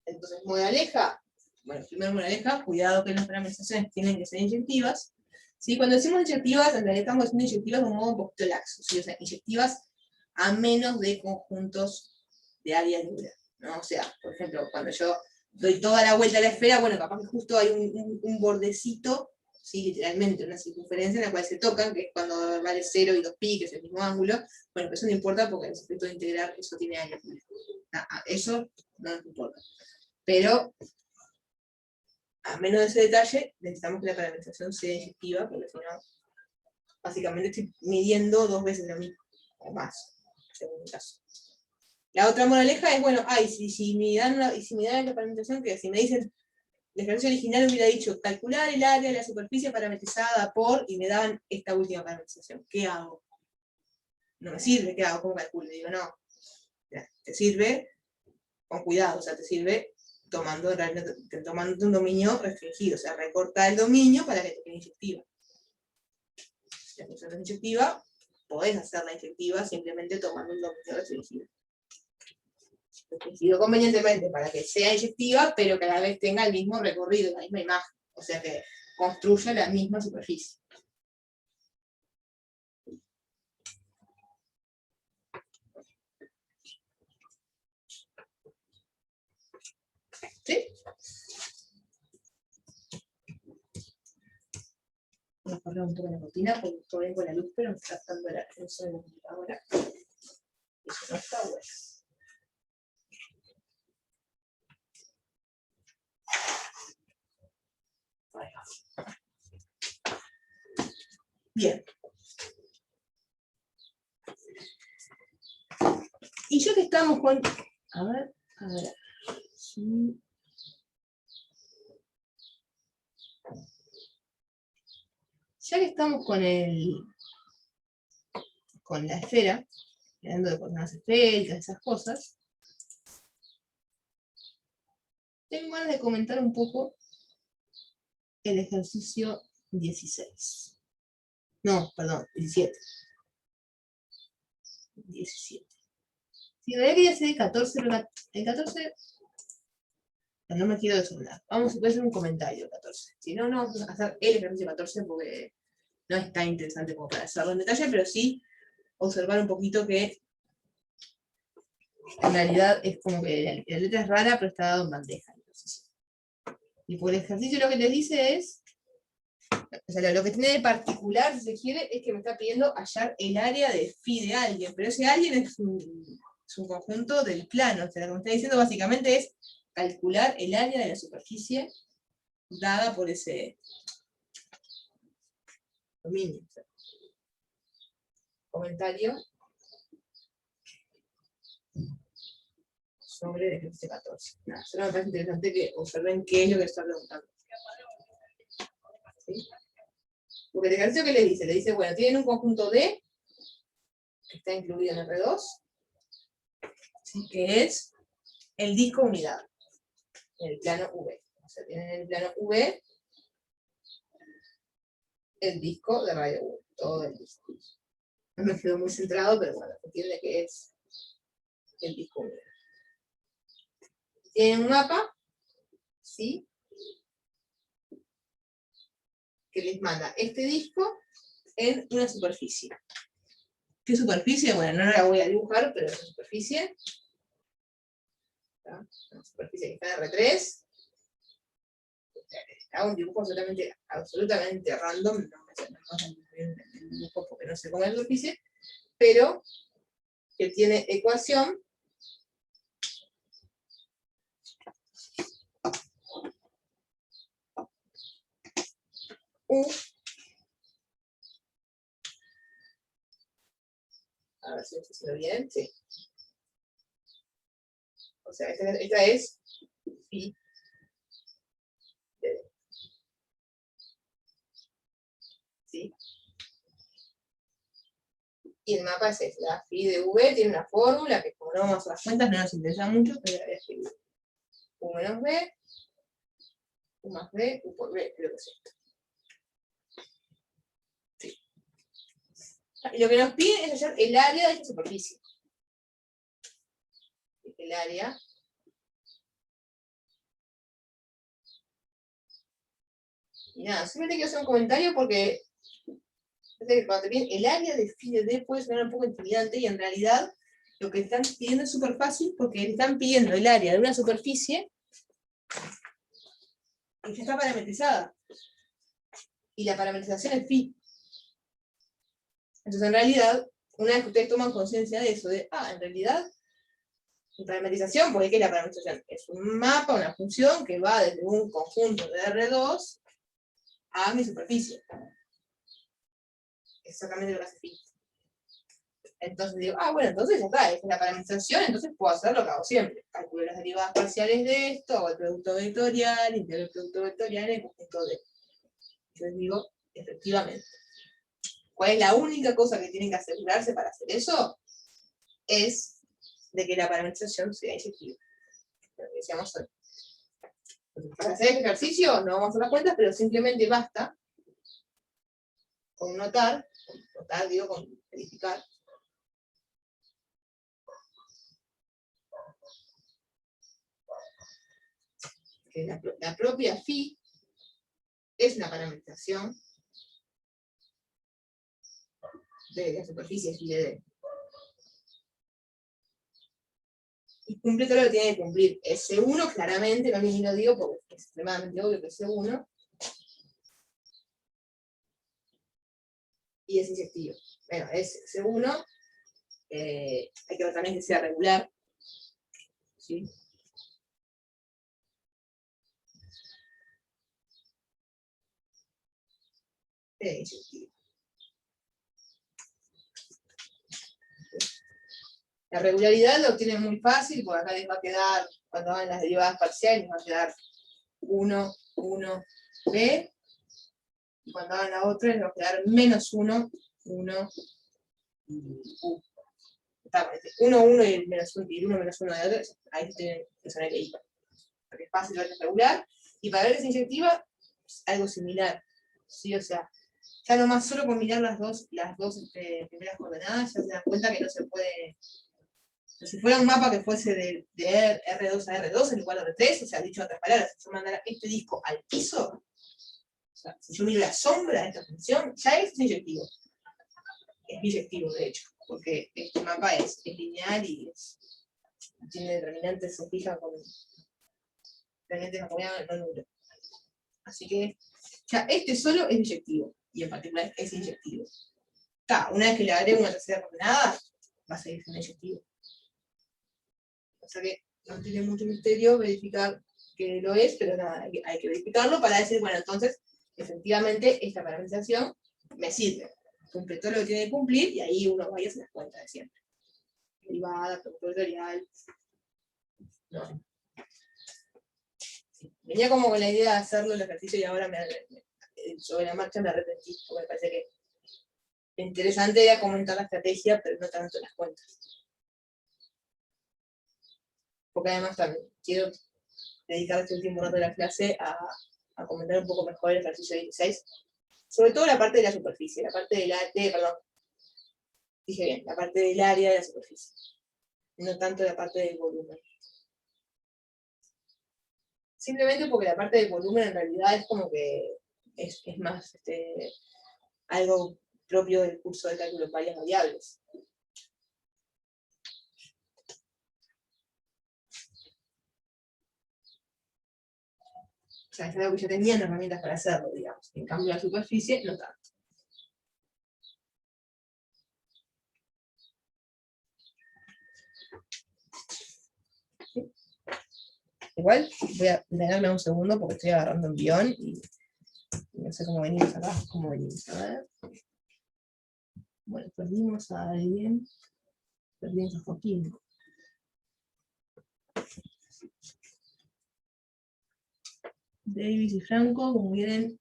Entonces, moraleja, bueno, primero moraleja, cuidado que las parametrizaciones tienen que ser inyectivas. ¿Sí? Cuando decimos inyectivas, en realidad estamos haciendo inyectivas de un modo un poquito laxo, ¿sí? O sea, inyectivas a menos de conjuntos de área libre, ¿no? O sea, por ejemplo, cuando yo doy toda la vuelta a la esfera, bueno, capaz que justo hay un bordecito, ¿sí? Literalmente una circunferencia en la cual se tocan, que es cuando vale 0 y 2pi, que es el mismo ángulo. Bueno, pero eso no importa porque el efecto de integrar, eso tiene área libre. Eso no nos importa. Pero, a menos de ese detalle, necesitamos que la parametrización sea inyectiva, porque si no, básicamente estoy midiendo 2 veces lo mismo, o más, según el caso. La otra moraleja es, bueno, si me dan la parametrización, que si me dicen, el ejercicio original hubiera dicho, calcular el área de la superficie parametrizada por, y me daban esta última parametrización, ¿qué hago? No me sirve, ¿qué hago? ¿Cómo calculo? Digo, no, te sirve con cuidado, o sea, te sirve tomando un dominio restringido, o sea, recortar el dominio para que te quede inyectiva. Si la función es inyectiva, podés hacerla inyectiva simplemente tomando un dominio restringido. Restringido convenientemente para que sea inyectiva, pero que a la vez tenga el mismo recorrido, la misma imagen, o sea que construya la misma superficie. ¿Sí? Voy a correr un poco la cortina porque estoy bien con la luz, pero me está dando el sol de la computadora. Eso no está bueno. Bien. Y ya que estamos con... A ver. Sí. Ya que estamos con la esfera, hablando de coordenadas esféricas, esas cosas, tengo ganas de comentar un poco el ejercicio 16. No, perdón, 17. 17. Si me quería hacer el 14, pero el 14... No me quiero desordenar. Vamos a hacer un comentario 14. Si no, no vamos a hacer el ejercicio 14 porque no es tan interesante como para hacerlo en detalle, pero sí observar un poquito que en realidad es como que la letra es rara, pero está dado en bandeja. Y por el ejercicio lo que les dice es, o sea, lo que tiene de particular, si se quiere, es que me está pidiendo hallar el área de phi de alguien, pero ese alguien es Es un conjunto del plano. O sea, lo que me está diciendo básicamente es calcular el área de la superficie dada por ese dominio. Comentario sobre el ejercicio 14. Nada, solo me parece interesante que observen qué es lo que está preguntando. ¿Sí? Porque el ejercicio que le dice, bueno, tienen un conjunto D, que está incluido en R2, ¿sí? Que es el disco unidad, en el plano V. O sea, tienen en el plano V el disco de radio V, todo el disco. No me quedo muy centrado, pero bueno, se entiende que es el disco unidad. Tienen un mapa, ¿sí? Que les manda este disco en una superficie. ¿Qué superficie? Bueno, no la voy a dibujar, pero es una superficie. ¿Está? Una superficie que está en R3. Hago un dibujo absolutamente random, no me sé bien el dibujo porque no sé cómo es la superficie, pero que tiene ecuación U, a ver si esto se lo bien, sí. O sea, esta es phi de D. ¿Sí? Y el mapa es este, la phi de V tiene una fórmula que como no vamos a las cuentas no nos interesa mucho, pero la voy a escribir. U menos B, U más B, U por B, creo que es esto. Sí. Y lo que nos pide es hacer el área de esta superficie. El área y nada, simplemente quiero hacer un comentario porque cuando te piden el área de phi de D puede sonar un poco intimidante y en realidad lo que están pidiendo es súper fácil porque le están pidiendo el área de una superficie y ya está parametrizada. Y la parametrización es phi. Entonces en realidad, una vez que ustedes toman conciencia de eso, en realidad, mi parametrización, porque ¿qué es la parametrización? Es un mapa, una función que va desde un conjunto de R2 a mi superficie. Exactamente lo que hace phi. Entonces digo, bueno, entonces ya está, es la parametrización, entonces puedo hacer lo que hago siempre. Calculo las derivadas parciales de esto, hago el producto vectorial, integro el producto vectorial en el conjunto D. Entonces digo, efectivamente. ¿Cuál es la única cosa que tienen que asegurarse para hacer eso? Es de que la parametrización sea inyectiva. Lo que decíamos hoy. Entonces, para hacer este ejercicio, no vamos a hacer las cuentas, pero simplemente basta con notar, digo, con verificar, que la propia phi es una parametrización de la superficie phi de D. Y cumple todo lo que tiene que cumplir. S1 claramente, no ni lo digo porque es extremadamente obvio que es S1. Y es inyectivo. Bueno, es S1. Hay que ver también que sea regular. ¿Sí? Inyectivo. La regularidad lo obtienen muy fácil, porque acá les va a quedar, cuando hagan las derivadas parciales, les va a quedar 1, 1, B, y cuando hagan la otra les va a quedar menos 1, 1, U. Está, 1, 1 y el menos 1, y el 1 menos 1 de otro, ahí tienen que saber que iba. Porque es fácil verla regular, y para ver que es inyectiva, algo similar. ¿Sí? O sea, ya nomás solo con mirar las dos primeras coordenadas, ya se dan cuenta que no se puede. Si fuera un mapa que fuese de R2 a R2 en lugar de R3, o sea, dicho en otras palabras, si yo mandara este disco al piso, o sea, si yo miro la sombra de esta función, ya es inyectivo. Es biyectivo, de hecho, porque este mapa es lineal y tiene determinantes, se fijan con determinantes acompañados no nulos. Así que ya este solo es biyectivo, y en particular es inyectivo. Una vez que le agrego una tercera coordenada, va a seguir siendo inyectivo. sea que no tiene mucho misterio verificar que lo es, pero nada, hay que verificarlo para decir, bueno, entonces, efectivamente, esta parametrización me sirve. Cumple todo lo que tiene que cumplir y ahí uno vaya a hacer las cuentas de siempre. Derivada, producto vectorial. No. Sí. Venía como con la idea de hacerlo el ejercicio y ahora sobre la marcha me arrepentí, porque me parece que lo interesante era comentar la estrategia, pero no tanto las cuentas. Porque además también quiero dedicar este último rato de la clase a comentar un poco mejor el ejercicio 16. Sobre todo la parte de la superficie, la parte perdón, dije bien, la parte del área de la superficie. No tanto la parte del volumen. Simplemente porque la parte del volumen en realidad es como que es más algo propio del curso de cálculo en varias variables. O sea, es algo que yo tenía herramientas para hacerlo, digamos. En cambio, la superficie, no tanto. ¿Sí? Igual, voy a detenerme un segundo porque estoy agarrando un guión y no sé cómo venimos acá. ¿Cómo venimos? A ver. Bueno, perdimos a alguien. Perdimos a Joaquín. Davis y Franco, como vienen.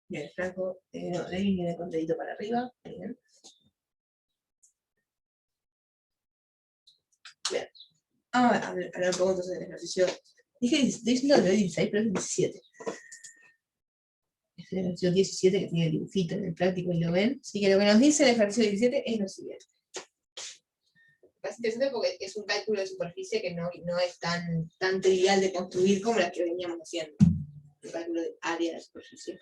Bien, Franco, no, Davis viene con dedito para arriba. Bien. Bien. A ver un poco entonces del ejercicio. Dije 16, pero es 17. Es el ejercicio 17 que tiene el dibujito en el práctico y lo ven. Así que lo que nos dice el ejercicio 17 es lo siguiente. Es interesante porque es un cálculo de superficie que no es tan trivial de construir como las que veníamos haciendo. Un cálculo de área de superficie.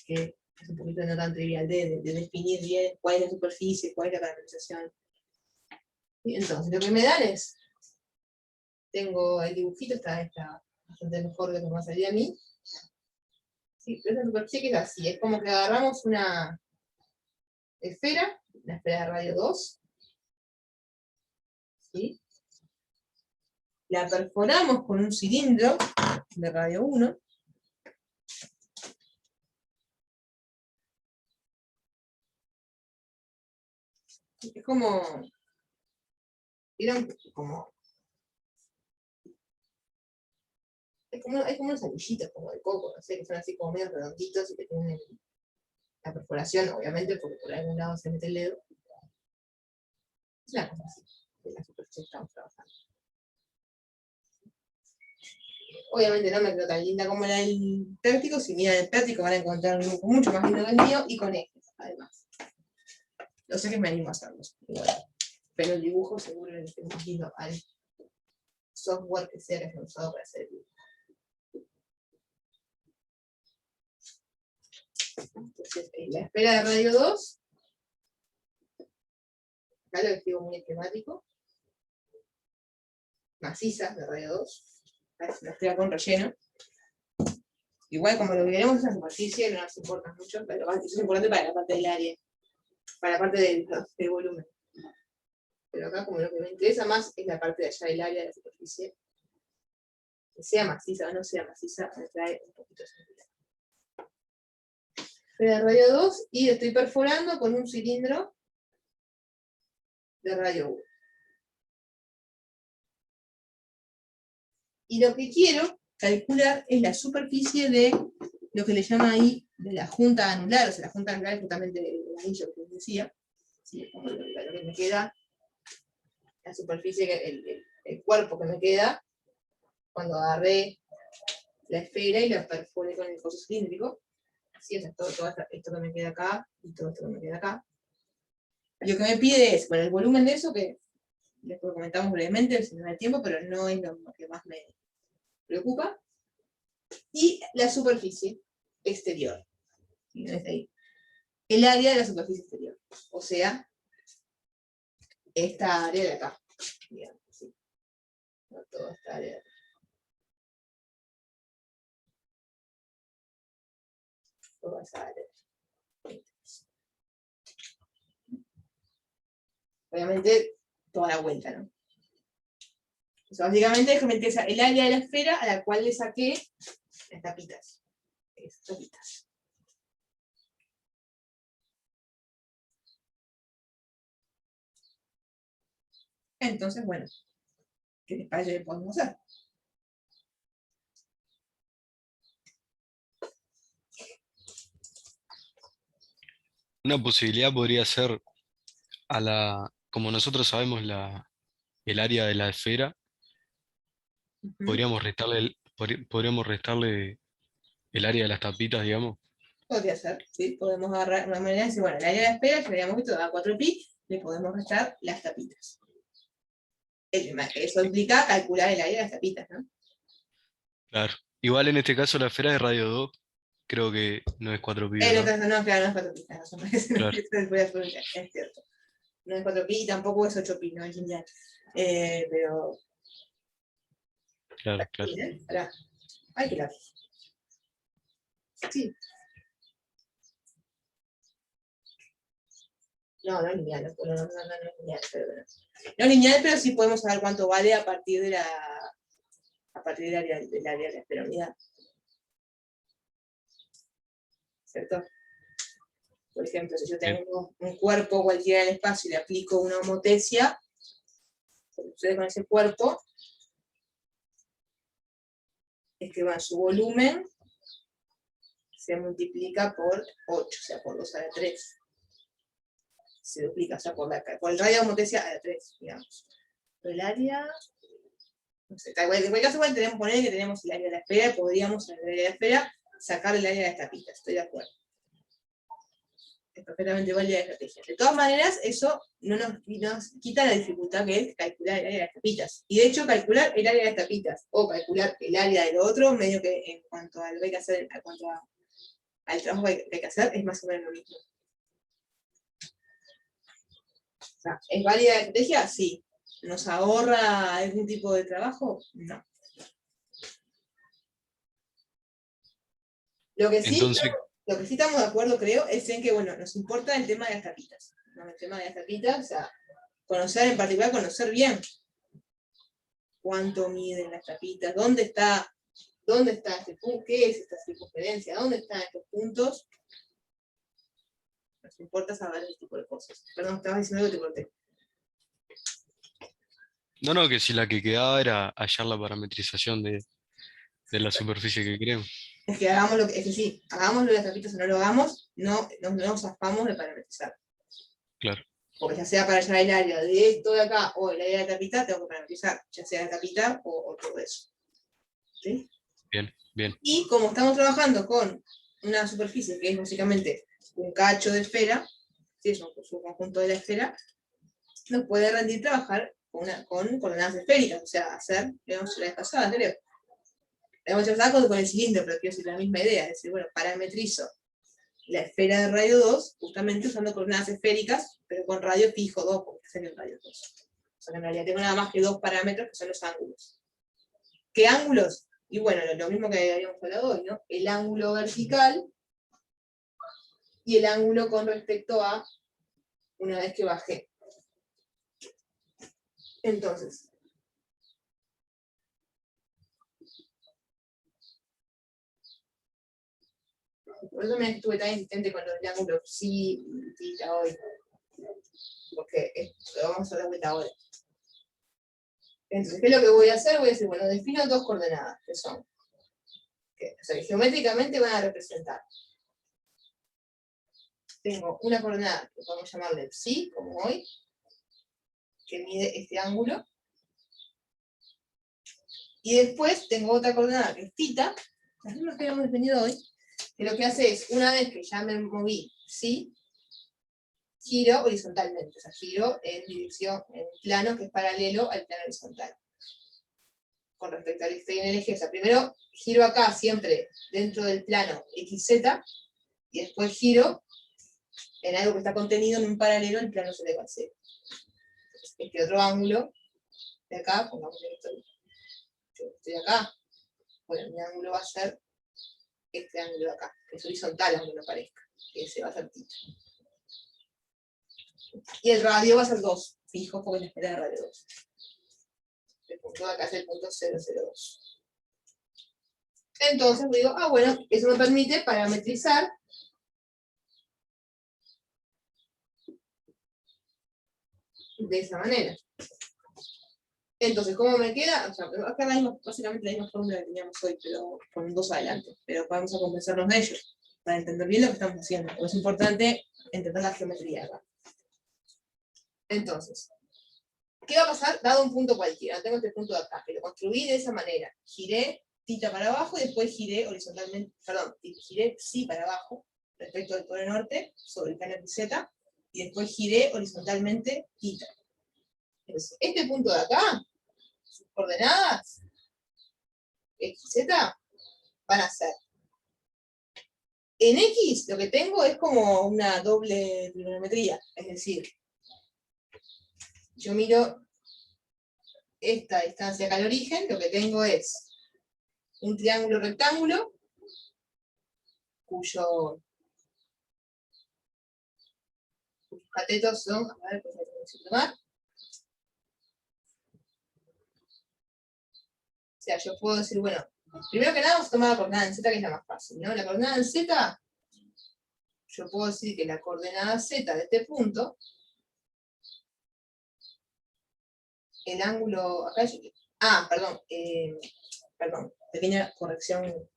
Que es un poquito no tan trivial de definir bien cuál es la superficie, cuál es la parametrización. Y entonces, lo que me dan es, tengo el dibujito, está bastante mejor de lo que me salía a mí. Sí, pero esa superficie que es así, es como que agarramos una esfera de radio 2, ¿sí? La perforamos con un cilindro de radio 1, es como, ¿vieron? Hay como unos anillitos como de coco, no sé, que son así como medio redonditos y que tienen la perforación, obviamente, porque por algún lado se mete el dedo. Es una cosa así, de la superficie que estamos trabajando. Obviamente no me quedó tan linda como la del práctico. Si miran el práctico van a encontrar un dibujo mucho más lindo que el mío y con ejes, además. No sé qué me animo a hacerlos, igual. Pero el dibujo seguro le esté más lindo al software que sea que haya usado para hacer el dibujo. Entonces, la esfera de radio 2, acá lo escribo muy esquemático. Maciza de radio 2. Es una esfera con relleno. Igual como lo que queremos es la superficie, no nos importa mucho, pero eso es importante para la parte del área, para la parte del volumen. Pero acá como lo que me interesa más es la parte de allá del área de la superficie. Que sea maciza o no sea maciza, me trae un poquito de sentido. Esfera de radio 2 y estoy perforando con un cilindro de radio 1. Y lo que quiero calcular es la superficie de lo que le llama ahí de la junta anular, o sea, la junta anular es justamente el anillo que les decía, ¿sí? Como lo que me queda, la superficie, el cuerpo que me queda, cuando agarré la esfera y la perforé con el coso cilíndrico, así, o sea, todo esto que me queda acá y todo esto que me queda acá. Lo que me pide es, bueno, el volumen de eso, que después comentamos brevemente, si no da tiempo, pero no es lo que más me preocupa, y la superficie exterior. El área de la superficie exterior, o sea, esta área de acá, digamos, ¿sí? No toda esta área de acá. Toda esa área. obviamente toda la vuelta, ¿no? O sea, básicamente es que el área de la esfera a la cual le saqué las tapitas. Esas tapitas. Entonces, bueno, ¿qué les parece que podemos hacer? Una posibilidad podría ser como nosotros sabemos el área de la esfera, Ujú. podríamos restarle el área de las tapitas, digamos. Podría ser, ¿sí? Podemos agarrar una manera de decir, bueno, el área de la esfera, que habíamos visto, da 4pi, le podemos restar las tapitas. Eso implica calcular el área de las tapitas, ¿no? Claro. Igual en este caso la esfera de radio 2 creo que no es 4pi, En el ¿verdad? caso no, claro, no es 4pi, no, Claro, es cierto. No es 4pi y tampoco es 8pi, no es lineal. Pero, claro, claro. miren, pará, hay que la. Sí, no es lineal, no es lineal, pero bueno. No es lineal, pero sí podemos saber cuánto vale a partir del área de la esferoidal. ¿Cierto? Por ejemplo, si yo Bien. tengo un cuerpo cualquiera en el espacio y le aplico una homotesia, lo que sucede con ese cuerpo es que bueno, su volumen se multiplica por 8, o sea, por 2 a la 3. Se duplica, o sea, por el radio de homotesia a la 3, digamos. Pero el área, no sé, en cualquier caso igual tenemos que poner que tenemos el área de la esfera, podríamos en el área de la esfera sacar el área de las tapitas, estoy de acuerdo. Es perfectamente válida la estrategia. De todas maneras, eso no nos quita la dificultad que es calcular el área de las tapitas. Y de hecho, calcular el área de las tapitas o calcular el área de lo otro, medio que en cuanto a lo que hay que hacer, en cuanto al trabajo que hay que hacer, es más o menos lo mismo. O sea, ¿es válida la estrategia? Sí. ¿Nos ahorra algún tipo de trabajo? No. Lo que sí, Entonces, lo que sí estamos de acuerdo, creo, es en que, bueno, nos importa el tema de las tapitas. ¿No? El tema de las tapitas, o sea, conocer en particular, conocer bien cuánto miden las tapitas, dónde está este punto, qué es esta circunferencia, dónde están estos puntos. Nos importa saber ese tipo de cosas. Perdón, estabas diciendo algo que te corté. no, que si la que quedaba era hallar la parametrización de la superficie que queremos. Es que hagamos es que sí, hagámoslo de las tapitas o no lo hagamos, no nos zafamos de parametrizar. Claro, Porque ya sea para hallar el área de esto de acá o el área de la tapita, tengo que parametrizar, ya sea la tapita o todo eso. ¿Sí? bien, bien. Y como estamos trabajando con una superficie que es básicamente un cacho de esfera, ¿sí? Es un conjunto de la esfera, nos puede rendir trabajar con coordenadas esféricas, o sea, hacer, digamos, la vez pasada, creo. La vez pasada con el cilindro, pero quiero decir la misma idea, es decir, bueno, parametrizo la esfera de radio 2, justamente usando coordenadas esféricas, pero con radio fijo 2, porque sería un radio 2. O sea que en realidad tengo nada más que 2 parámetros que son los ángulos. ¿Qué ángulos? Y bueno, lo mismo que habíamos hablado hoy, ¿no? El ángulo vertical y el ángulo con respecto a una vez que bajé. Entonces, por eso me estuve tan insistente con los ángulos psi y tita hoy, porque lo vamos a dar vuelta ahora. Entonces, ¿qué es lo que voy a hacer? Voy a decir, bueno, defino dos coordenadas, que son, o sea, que geométricamente van a representar. Tengo una coordenada que podemos llamarle psi, como hoy, que mide este ángulo. Y después tengo otra coordenada que es tita, las mismas que habíamos definido hoy, que lo que hace es, una vez que ya me moví psi, giro horizontalmente, o sea, giro en dirección, en plano que es paralelo al plano horizontal. Con respecto al estoy en el eje, o sea, primero giro acá siempre dentro del plano XZ, y después giro en algo que está contenido en un paralelo al plano Z igual 0. Este otro ángulo de acá, pongamos que estoy acá, bueno, mi ángulo va a ser este ángulo de acá, que es horizontal aunque no parezca, que ese va a ser tita. Y el radio va a ser 2. fijo porque es la escala de radio 2. El punto de acá es el punto 002. Entonces digo, bueno, eso me permite parametrizar de esa manera. Entonces, ¿cómo me queda? O sea, acá básicamente la misma fórmula que teníamos hoy, pero con 2 adelante. Pero vamos a compensarnos de ellos, para entender bien lo que estamos haciendo. Porque es importante entender la geometría acá. Entonces, ¿qué va a pasar dado un punto cualquiera? Tengo este punto de acá, que lo construí de esa manera. Giré θ para abajo y después giré horizontalmente, perdón, giré psi para abajo respecto al polo norte sobre el plano z y después giré horizontalmente θ. Entonces, este punto de acá, sus coordenadas, x, z, van a ser. En x lo que tengo es como una doble trigonometría, es decir, yo miro esta distancia acá al origen, lo que tengo es un triángulo rectángulo, cuyos catetos son, a ver, tomar. O sea, yo puedo decir, bueno, primero que nada vamos a tomar la coordenada en z, que es la más fácil, ¿no? La coordenada en z, yo puedo decir que la coordenada z de este punto, el ángulo, acá perdón, pequeña corrección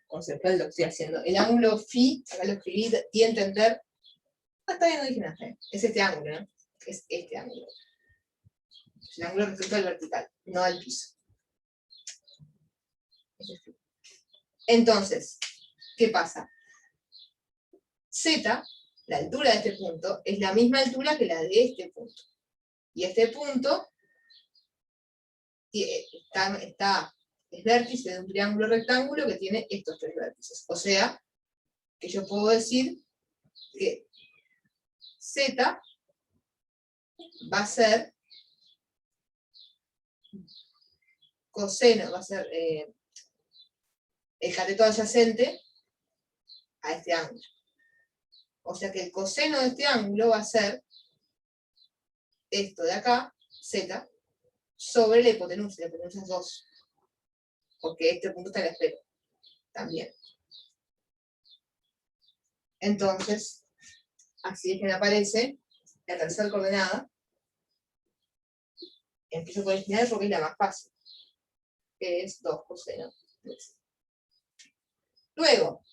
conceptual de lo que estoy haciendo. El ángulo phi, acá lo escribí, di a entender, está bien, no dije nada, es este ángulo, ¿no? Es este ángulo. Es el ángulo respecto al vertical, no al piso. Entonces, ¿qué pasa? Z, la altura de este punto, es la misma altura que la de este punto. Y este punto es vértice de un triángulo rectángulo que tiene estos 3 vértices. O sea, que yo puedo decir que Z va a ser coseno, va a ser el cateto adyacente a este ángulo. O sea que el coseno de este ángulo va a ser esto de acá, Z, sobre la hipotenusa es 2. Porque este punto está en la esfera también. Entonces, así es que me aparece la tercera coordenada. Empiezo con el final porque es la más fácil, que es 2 coseno de Z. Luego,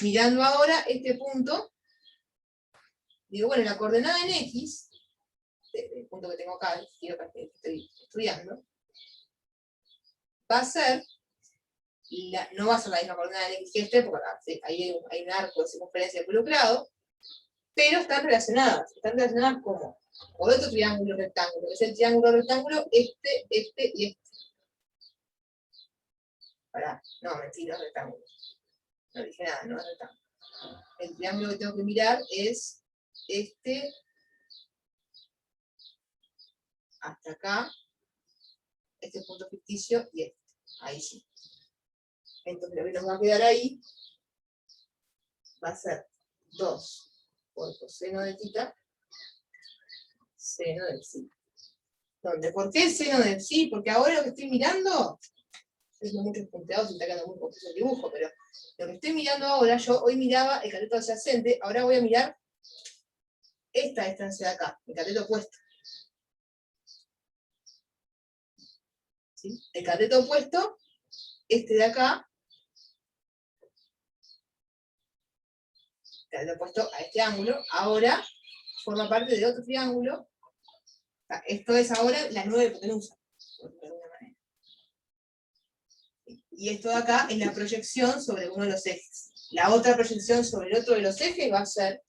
mirando ahora este punto, digo, bueno, la coordenada en X, el punto que tengo acá, que estoy estudiando, va a ser, no va a ser la misma coordenada en X que este, porque acá hay un arco de circunferencia involucrado, pero están relacionadas como por otro triángulo rectángulo, que es el triángulo rectángulo este y este. No, mentira, rectángulo. No dije nada, no es rectángulo. El triángulo que tengo que mirar es este hasta acá, este punto ficticio y este. Ahí sí. Entonces lo que nos va a quedar ahí va a ser 2 por coseno de θ, seno del psi. ¿Por qué seno del psi? Porque ahora lo que estoy mirando, es muchos punteados y está quedando muy confuso el dibujo, pero lo que estoy mirando ahora, yo hoy miraba el cateto adyacente, ahora voy a mirar esta distancia de acá, el cateto opuesto. ¿Sí? El cateto opuesto, este de acá, el cateto opuesto a este ángulo, ahora forma parte de otro triángulo. Esto es ahora la nueva hipotenusa, por de alguna manera. Y esto de acá es la proyección sobre uno de los ejes. La otra proyección sobre el otro de los ejes va a ser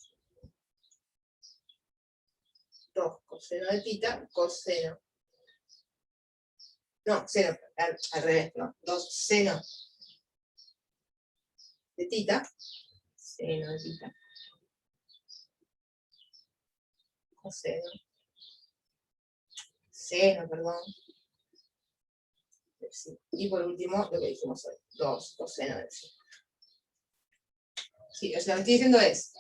2 coseno de θ, coseno. No, seno, al revés, ¿no? 2 seno de θ, seno de θ, coseno, seno, perdón. Y por último, lo que dijimos hoy, 2 coseno de psi. Sí, o sea, lo que estoy diciendo es,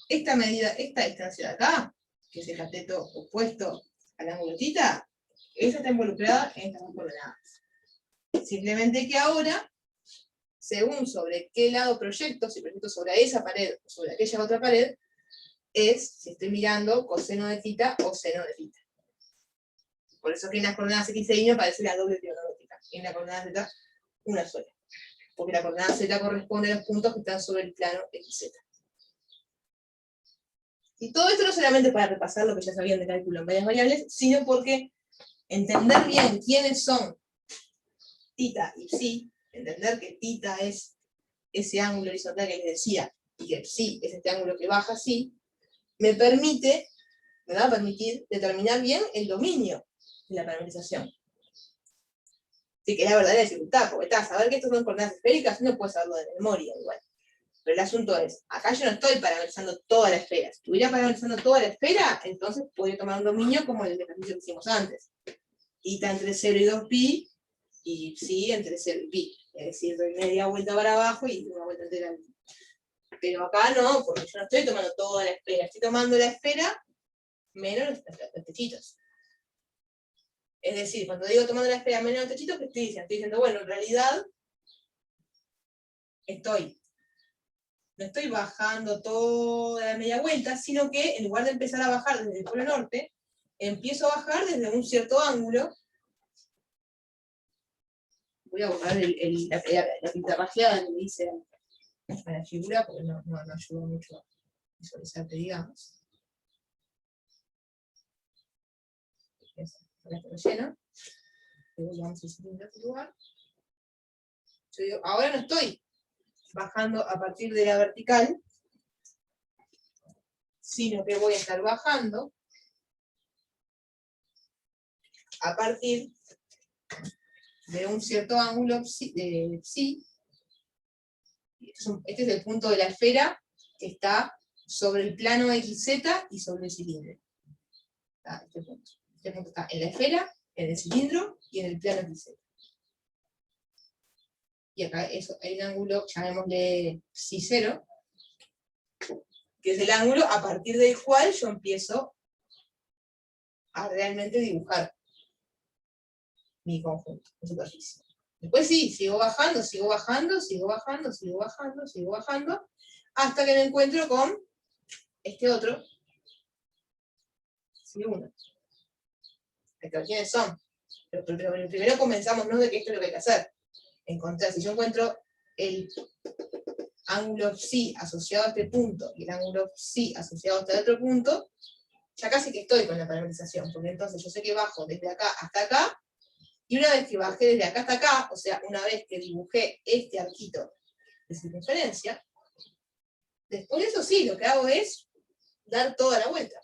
esta medida, esta distancia de acá, que es el cateto opuesto al ángulo θ, esa está involucrada en estas dos coordenadas. Simplemente que ahora, según sobre qué lado proyecto, si proyecto sobre esa pared o sobre aquella otra pared, es si estoy mirando coseno de θ o seno de θ. Por eso que en las coordenadas x e y me aparece la doble trigonométrica, y en la coordenada z una sola. Porque la coordenada z corresponde a los puntos que están sobre el plano xz. Y todo esto no solamente para repasar lo que ya sabían de cálculo en varias variables, sino porque entender bien quiénes son θ y psi, entender que θ es ese ángulo horizontal que les decía, y que psi es este ángulo que baja así, me va a permitir determinar bien el dominio de la parametrización. Así que es la verdadera dificultad, porque saber que estos son coordenadas esféricas no puedes saberlo de memoria igual. Pero el asunto es, acá yo no estoy parametrizando toda la esfera. Si estuviera parametrizando toda la esfera, entonces podría tomar un dominio como el ejercicio que hicimos antes. θ entre 0 y 2pi, y psi entre 0 y pi. Es decir, doy media vuelta para abajo y una vuelta entera. Pero acá no, porque yo no estoy tomando toda la esfera. Estoy tomando la esfera menos los techitos. Es decir, cuando digo tomando la esfera menos los techitos, ¿qué estoy diciendo? Estoy diciendo, bueno, en realidad no estoy bajando toda la media vuelta, sino que en lugar de empezar a bajar desde el polo norte, empiezo a bajar desde un cierto ángulo. Voy a borrar la pintarrajeada que le hice a la figura, porque no ayuda mucho a visualizar, digamos. Con esto relleno. Luego vamos a seguir en otro lugar. Yo digo, ahora no estoy bajando a partir de la vertical, sino que voy a estar bajando a partir de un cierto ángulo psi. Este es el punto de la esfera que está sobre el plano XZ y sobre el cilindro. Este punto. Este punto está en la esfera, en el cilindro y en el plano XZ. Y acá hay un ángulo, llamémosle psi 0, que es el ángulo a partir del cual yo empiezo a realmente dibujar mi conjunto, mi superficie. Después sí, sigo bajando, hasta que me encuentro con este otro, psi1. ¿Quiénes son? Pero primero comenzamos, ¿no?, de que esto es lo que hay que hacer. Si yo encuentro el ángulo psi asociado a este punto y el ángulo psi asociado a este otro punto, ya casi que estoy con la parametrización, porque entonces yo sé que bajo desde acá hasta acá, y una vez que bajé desde acá hasta acá, o sea, una vez que dibujé este arquito de circunferencia, después de eso sí, lo que hago es dar toda la vuelta.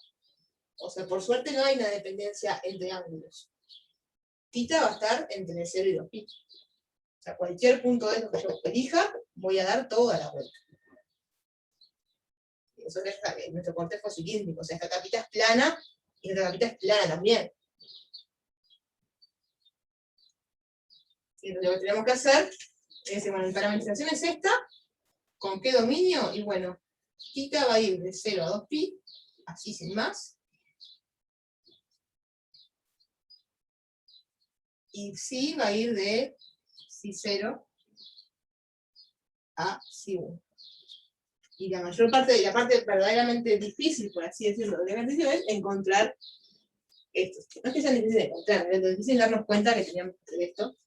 O sea, por suerte no hay una dependencia entre ángulos. θ va a estar entre 0 y 2pi. O sea, cualquier punto de esos que yo elija, voy a dar toda la vuelta. Y eso es nuestro cortejo cilíndrico. O sea, esta capita es plana y esta capita es plana también. Y lo que tenemos que hacer es, bueno, la parametrización es esta. ¿Con qué dominio? Y bueno, θ va a ir de 0 a 2pi, así sin más. Y psi va a ir de psi 0 a psi 1. Y la mayor parte, la parte verdaderamente difícil, por así decirlo, del ejercicio es encontrar esto. No es que sea difícil de encontrar, es difícil darnos cuenta que teníamos que hacer esto,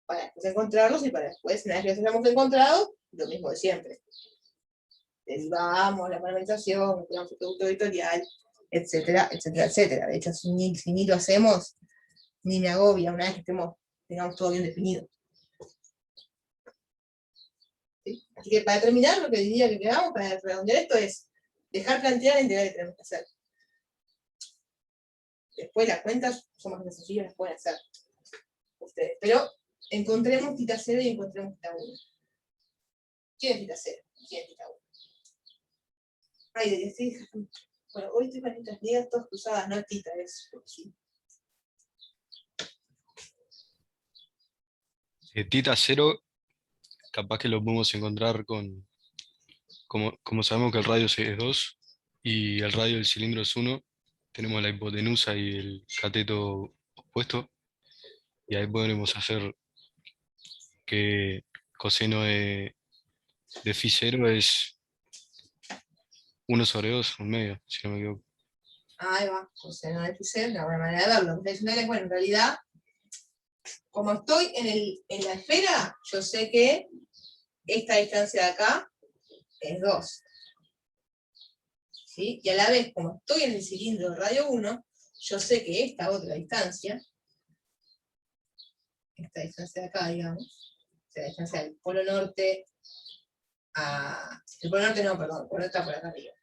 para después encontrarlos y para después, una vez que los hayamos encontrado, lo mismo de siempre. Derivamos la parametrización, creamos el producto vectorial, etcétera, etcétera, etcétera. De hecho, si ni lo hacemos, ni me agobia una vez que tengamos todo bien definido. ¿Sí? Así que para terminar, lo que diría que hagamos para redondear esto es dejar plantear la integral que tenemos que hacer. Después las cuentas son más sencillas, las pueden hacer ustedes. Pero encontremos θ 0 y encontremos θ 1. ¿Quién es θ 0? ¿Quién es θ 1? Ay, estoy... Bueno, hoy estoy con estas ligas todas cruzadas, no es θ, es sí. Θ 0, capaz que lo podemos encontrar como sabemos que el radio es 2, y el radio del cilindro es 1, tenemos la hipotenusa y el cateto opuesto, y ahí podremos hacer que coseno de phi 0 es 1/2, un medio, si no me equivoco. Ahí va, coseno de phi 0, una buena manera de verlo. Entonces, bueno, en realidad, como estoy en la esfera, yo sé que esta distancia de acá es 2. ¿Sí? Y a la vez, como estoy en el cilindro de radio 1, yo sé que esta otra distancia, esta distancia de acá, digamos, o sea, la distancia del polo norte a... El polo norte no, perdón, el polo norte está por acá arriba.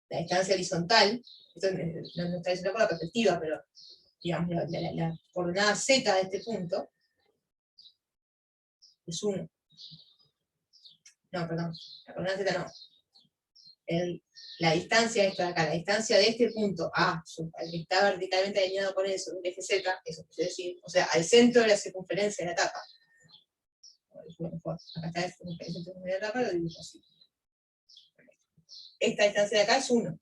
La distancia horizontal, esto no está diciendo por la perspectiva, pero digamos, la coordenada z de este punto es 1. No, perdón, la coordenada z no. La distancia esta de acá, la distancia de este punto A, al que está verticalmente alineado con eso, el eje Z, eso quiere decir, o sea, al centro de la circunferencia de la etapa. Acá está el centro de la etapa, lo dibujo así. Esta distancia de acá es 1,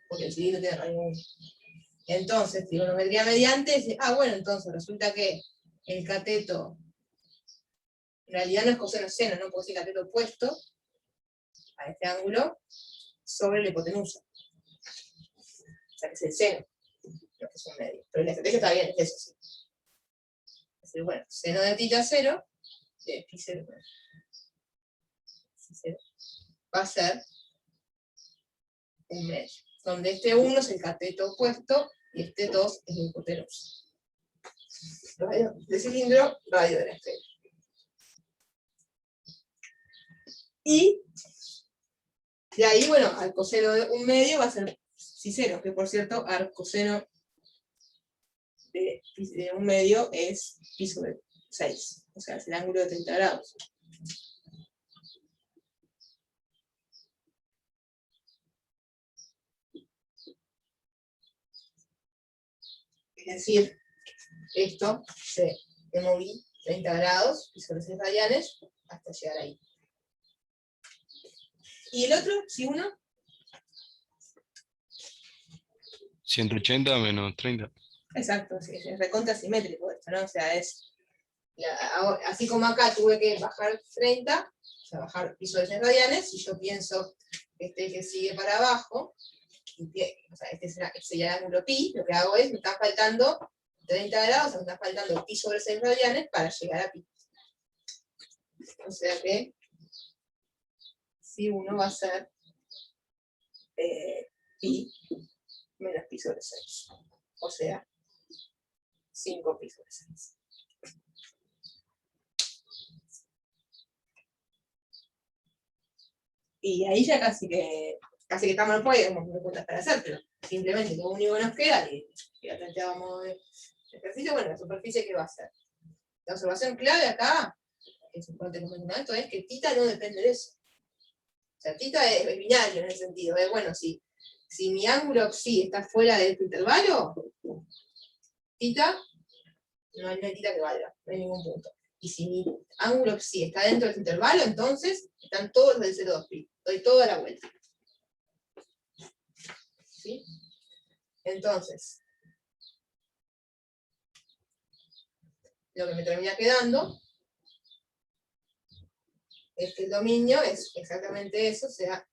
porque el cilindro tiene radio 1. Entonces, trigonometría mediante, bueno, entonces resulta que el cateto, en realidad no es coseno seno, no puedo decir cateto opuesto a este ángulo, sobre la hipotenusa. O sea, que es el seno, lo que es un medio. Pero la estrategia está bien, es eso, sí. Es decir, bueno, seno de θ 0, de pi 0, va a ser un medio, donde este 1 es el cateto opuesto y este 2 es la hipotenusa. Radio de cilindro, radio de la esfera. Y de ahí, bueno, al coseno de un medio va a ser phi 0, que por cierto, al coseno de un medio es pi sobre 6, o sea, es el ángulo de 30 grados. Es decir, esto se moví 30 grados, pi sobre 6 radianes, hasta llegar ahí. ¿Y el otro, si uno? 180 menos 30. Exacto, sí, es recontra simétrico esto, ¿no? O sea, es... así como acá tuve que bajar 30, o sea, bajar pi sobre 6 radianes, si yo pienso que sigue para abajo, o sea, este sería el ángulo pi, lo que hago es, me está faltando 30 grados, o sea, me está faltando pi sobre 6 radianes para llegar a pi. O sea que, si uno va a ser pi menos pi sobre 6. O sea, 5 pi sobre 6. Y ahí ya casi que estamos en el juego, hay preguntas para hacer, pero simplemente lo único que nos queda, y ya planteábamos el ejercicio, bueno, la superficie, ¿qué va a ser? La observación clave acá, que es importante comentar esto, es que θ no depende de eso. O sea, θ es binario en el sentido de, bueno, si mi ángulo psi está fuera de este intervalo, θ, no hay θ que valga, no hay ningún punto. Y si mi ángulo psi está dentro de este intervalo, entonces están todos los del 0,2 pi. Doy toda la vuelta. ¿Sí? Entonces, lo que me termina quedando es que el dominio es exactamente eso, o sea,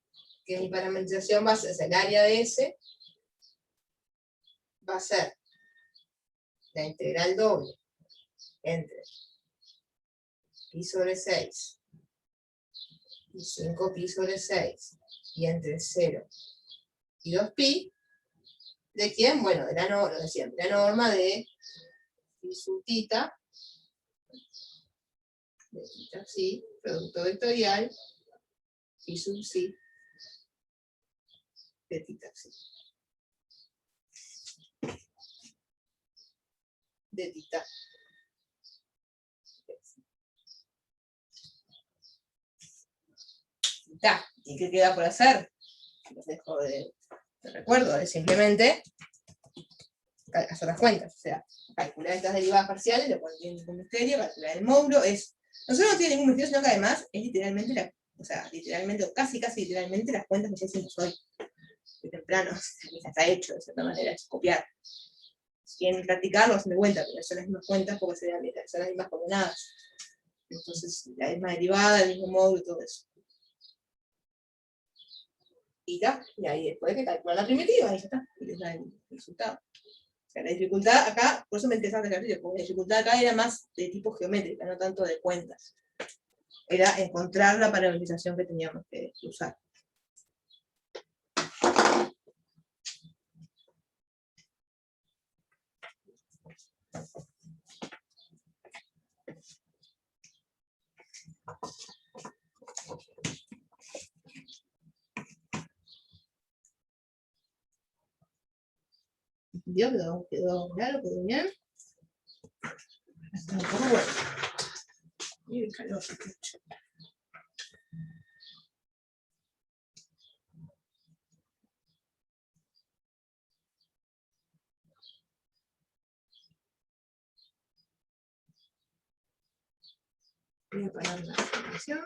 que mi parametrización va a ser, o sea, el área de S va a ser la integral doble entre pi sobre 6 y 5 pi sobre 6 y entre 0 y 2 pi, ¿de quién? Bueno, de la norma, lo de siempre, la norma de pi sub θ, de θ psi, producto vectorial, pi sub psi, de θ psi. De θ. ¿Y qué queda por hacer? Los dejo de recuerdo, es simplemente hacer las cuentas, o sea, calcular estas derivadas parciales, lo cual no tiene ningún misterio, calcular el módulo, nosotros no tiene ningún misterio, sino que además es literalmente, o casi literalmente las cuentas que ya hicimos hoy. muy temprano, ya está hecho de cierta manera, es copiar. Si quieren practicarlo, hacen de cuenta, pero son las mismas cuentas porque son las mismas coordenadas. Entonces, la misma derivada, el mismo módulo y todo eso. Y ya, y ahí después que calcular la primitiva, ahí ya está, y les da el resultado. O sea, la dificultad acá, por eso me interesaba el ejercicio, porque la dificultad acá era más de tipo geométrica, no tanto de cuentas. Era encontrar la parametrización que teníamos que usar. Quedó claro, quedó bien. Está un poco bueno. Y el calor. Voy a parar la presentación.